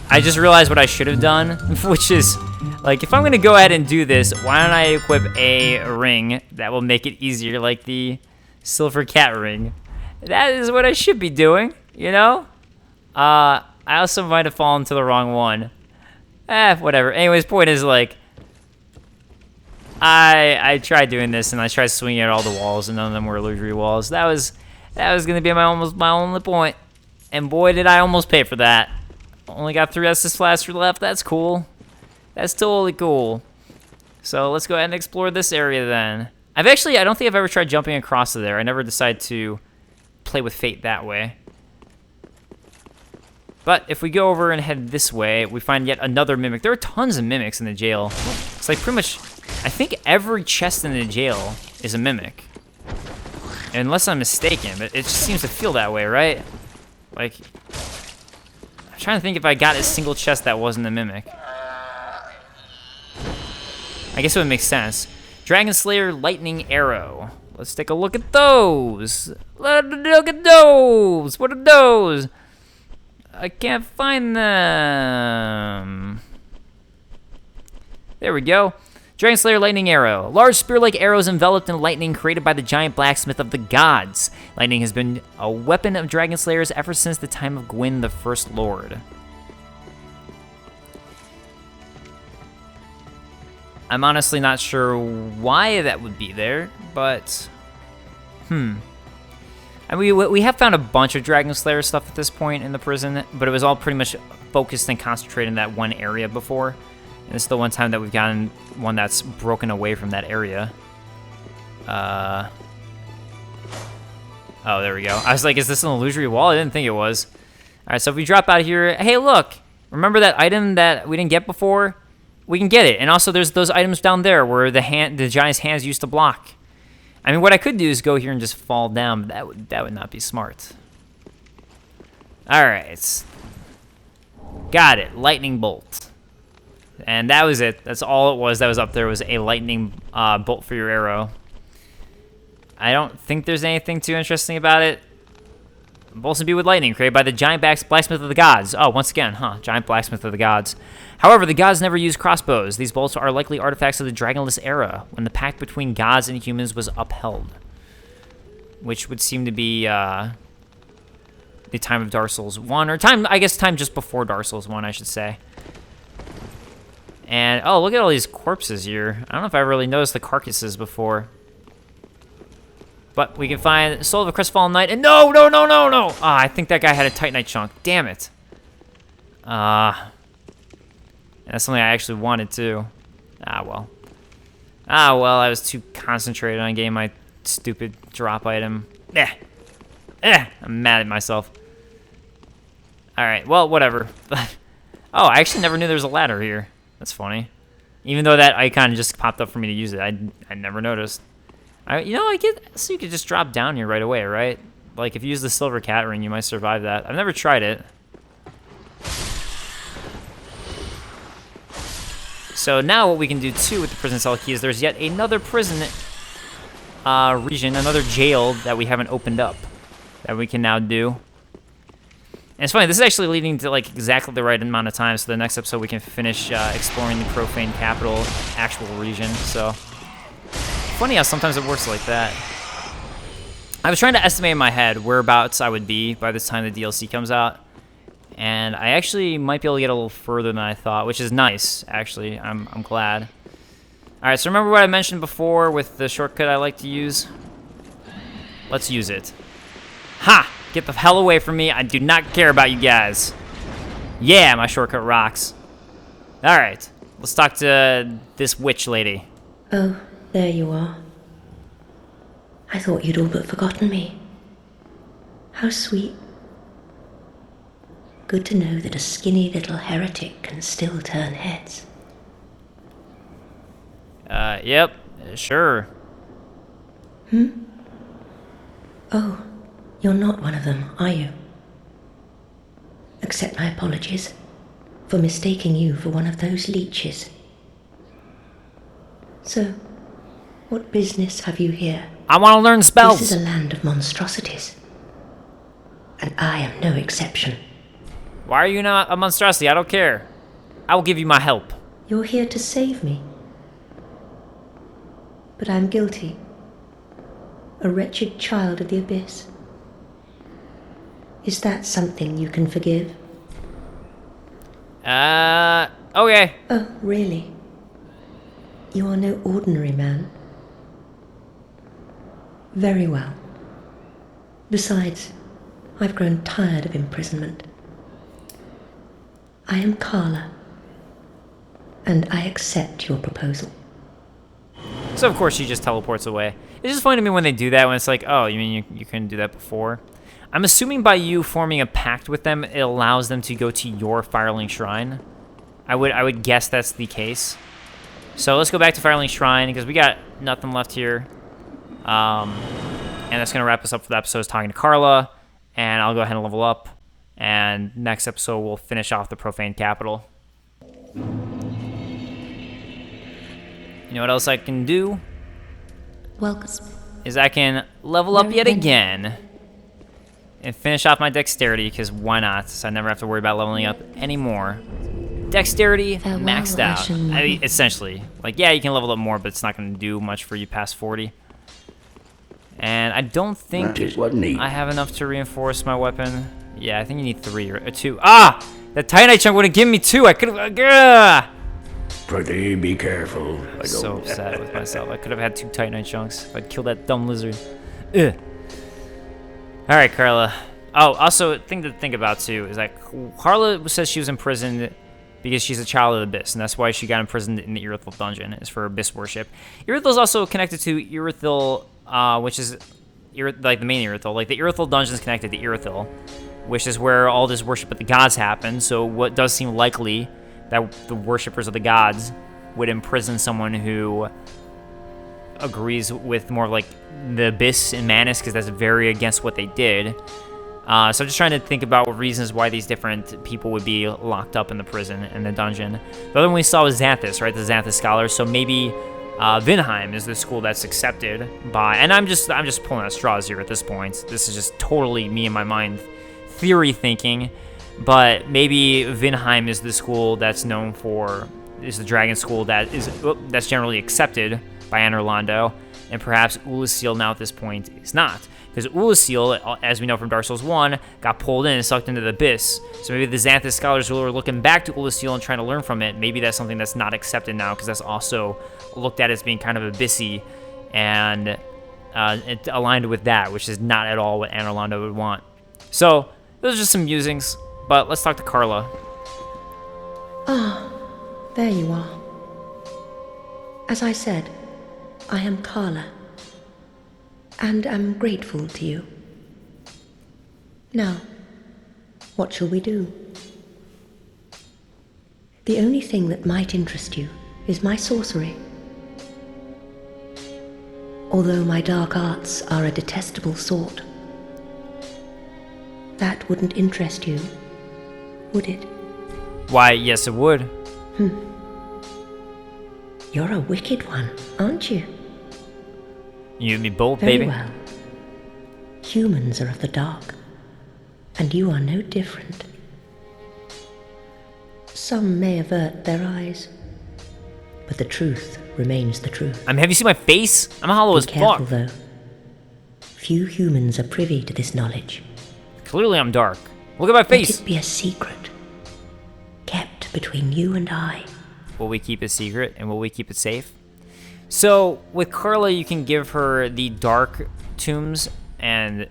I just realized what I should have done, which is, like, if I'm going to go ahead and do this, why don't I equip a ring that will make it easier, like the silver cat ring. That is what I should be doing, you know? I also might have fallen to the wrong one. Whatever. Anyways, point is, like, I tried doing this, and I tried swinging at all the walls, and none of them were illusory walls. That was going to be my only point. And boy, did I almost pay for that. Only got 3 Estus Flasks left. That's cool. That's totally cool. So let's go ahead and explore this area then. I don't think I've ever tried jumping across to there. I never decided to play with fate that way. But if we go over and head this way, we find yet another mimic. There are tons of mimics in the jail. It's like pretty much, I think every chest in the jail is a mimic. Unless I'm mistaken, but it just seems to feel that way, right? Like, I'm trying to think if I got a single chest that wasn't a mimic. I guess it would make sense. Dragon Slayer Lightning Arrow. Let's take a look at those. Let's look at those. What are those? I can't find them. There we go. Dragon Slayer Lightning Arrow. Large spear-like arrows enveloped in lightning created by the giant blacksmith of the gods. Lightning has been a weapon of Dragon Slayers ever since the time of Gwyn, the First Lord. I'm honestly not sure why that would be there, but... And we have found a bunch of Dragon Slayer stuff at this point in the prison, but it was all pretty much focused and concentrated in that one area before. And this is the one time that we've gotten one that's broken away from that area. Oh, there we go. I was like, is this an illusory wall? I didn't think it was. All right, so if we drop out here, hey, look. Remember that item that we didn't get before? We can get it. And also, there's those items down there where the giant's hands used to block. I mean, what I could do is go here and just fall down, but that would not be smart. All right. Got it. Lightning bolt. And that was it. That's all it was that was up there, was a lightning bolt for your arrow. I don't think there's anything too interesting about it. Bolts imbue with lightning, created by the giant blacksmith of the gods. Oh, once again, giant blacksmith of the gods. However, the gods never used crossbows. These bolts are likely artifacts of the dragonless era, when the pact between gods and humans was upheld. Which would seem to be the time of Dark Souls 1, or time just before Dark Souls 1, I should say. And, oh, look at all these corpses here. I don't know if I really noticed the carcasses before. But we can find Soul of a Crestfallen Knight, and no! I think that guy had a Titanite chunk. Damn it. That's something I actually wanted, too. Well. Ah, well, I was too concentrated on getting my stupid drop item. I'm mad at myself. Alright, well, whatever. Oh, I actually never knew there was a ladder here. That's funny. Even though that icon just popped up for me to use it, I never noticed. I get so you could just drop down here right away, right? Like, if you use the silver cat ring, you might survive that. I've never tried it. So now what we can do, too, with the prison cell key is there's yet another prison region, another jail that we haven't opened up that we can now do. And it's funny, this is actually leading to, like, exactly the right amount of time, so the next episode we can finish exploring the Profaned Capital actual region, so... Funny how sometimes it works like that. I was trying to estimate in my head whereabouts I would be by this time the DLC comes out. And I actually might be able to get a little further than I thought, which is nice, actually. I'm glad. Alright, so remember what I mentioned before with the shortcut I like to use? Let's use it. Ha! Get the hell away from me. I do not care about you guys. Yeah, my shortcut rocks. Alright, let's talk to this witch lady. Oh, there you are. I thought you'd all but forgotten me. How sweet. Good to know that a skinny little heretic can still turn heads. Yep, sure. Oh, you're not one of them, are you? Accept my apologies for mistaking you for one of those leeches. So, what business have you here? I want to learn spells! This is a land of monstrosities, and I am no exception. Why are you not a monstrosity? I don't care. I will give you my help. You're here to save me. But I'm guilty. A wretched child of the abyss. Is that something you can forgive? Okay. Oh, really? You are no ordinary man. Very well. Besides, I've grown tired of imprisonment. I am Carla, and I accept your proposal. So, of course, she just teleports away. It's just funny to me when they do that, when it's like, oh, you mean you couldn't do that before? I'm assuming by you forming a pact with them, it allows them to go to your Firelink Shrine. I would guess that's the case. So let's go back to Firelink Shrine, because we got nothing left here. And that's going to wrap us up for the episode, talking to Carla, and I'll go ahead and level up. And next episode, we'll finish off the Profaned Capital. You know what else I can do? Welcome. Is I can level up yet again. And finish off my dexterity, because why not? So I never have to worry about leveling up anymore. Dexterity maxed out. I mean, essentially. Like, yeah, you can level up more, but it's not going to do much for you past 40. And I don't think I have enough to reinforce my weapon. Yeah, I think you need 3 or 2. Ah! That Titanite chunk would have given me 2. I could have... Pretty be careful. I'm so sad with myself. I could have had 2 Titanite chunks if I'd killed that dumb lizard. Ugh. Alright, Carla. Oh, also, a thing to think about, too, is that Carla says she was imprisoned because she's a child of the Abyss, and that's why she got imprisoned in the Irithel dungeon, is for Abyss worship. Irithel is also connected to Irithel, which is like the main Irithel. Like, the Irithel dungeon is connected to Irithel, which is where all this worship of the gods happens, so what does seem likely that the worshippers of the gods would imprison someone who agrees with more of like the Abyss and Manus, because that's very against what they did. So I'm just trying to think about what reasons why these different people would be locked up in the prison, in the dungeon. The other one we saw was Xanthus, right? The Xanthus scholars. So maybe Vinheim is the school that's accepted by, and I'm just pulling at straws here at this point. This is just totally me in my mind theory thinking. But maybe Vinheim is the school that's known for, is the dragon school that is that's generally accepted by Anor Londo, and perhaps Ulasil now at this point is not. Because Ulasil, as we know from Dark Souls 1, got pulled in and sucked into the Abyss. So maybe the Xanthus scholars who are looking back to Ulasil and trying to learn from it, maybe that's something that's not accepted now, because that's also looked at as being kind of abyssy, and it aligned with that, which is not at all what Anor Londo would want. So, those are just some musings. But let's talk to Carla. Ah, there you are. As I said, I am Carla, and am grateful to you. Now, what shall we do? The only thing that might interest you is my sorcery. Although my dark arts are a detestable sort, that wouldn't interest you, would it? Why, yes, it would. You're a wicked one, aren't you? You and me both, Very baby. well. Humans are of the dark, and you are no different. Some may avert their eyes, but the truth remains the truth. I mean, have you seen my face? I'm hollow as Be careful, fuck. though. Few humans are privy to this knowledge. Clearly I'm dark. Look at my face. Let it be a secret, kept between you and I. Will we keep it secret, and will we keep it safe? So, with Carla, you can give her the dark tombs, and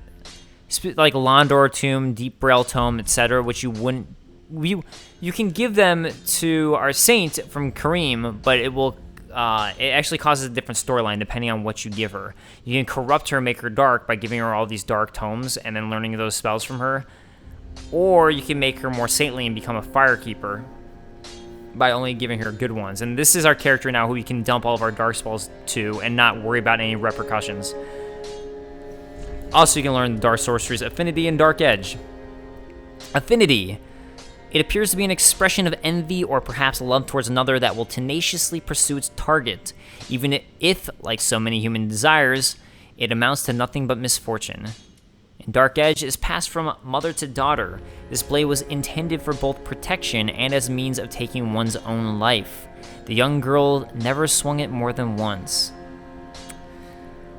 like Londor tomb, Deep Braille tome, etc., which you wouldn't... You can give them to our saint from Kareem, but it will... it actually causes a different storyline depending on what you give her. You can corrupt her and make her dark by giving her all these dark tomes and then learning those spells from her. Or you can make her more saintly and become a firekeeper by only giving her good ones. And this is our character now who we can dump all of our dark spells to and not worry about any repercussions. Also, you can learn the Dark Sorcery's Affinity and Dark Edge. Affinity. It appears to be an expression of envy or perhaps love towards another that will tenaciously pursue its target, even if, like so many human desires, it amounts to nothing but misfortune. And Dark Edge is passed from mother to daughter. This blade was intended for both protection and as a means of taking one's own life. The young girl never swung it more than once.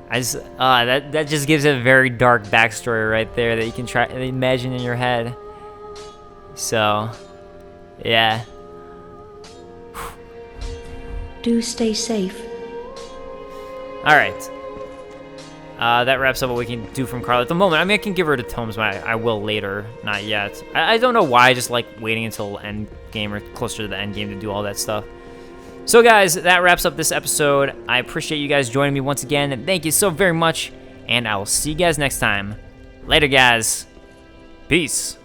That just gives it a very dark backstory right there that you can try and imagine in your head. So, yeah. Do stay safe. Alright. That wraps up what we can do from Carla at the moment. I mean, I can give her the tomes, but I will later. Not yet. I don't know why I just like waiting until end game or closer to the end game to do all that stuff. So, guys, that wraps up this episode. I appreciate you guys joining me once again. Thank you so very much, and I will see you guys next time. Later, guys. Peace.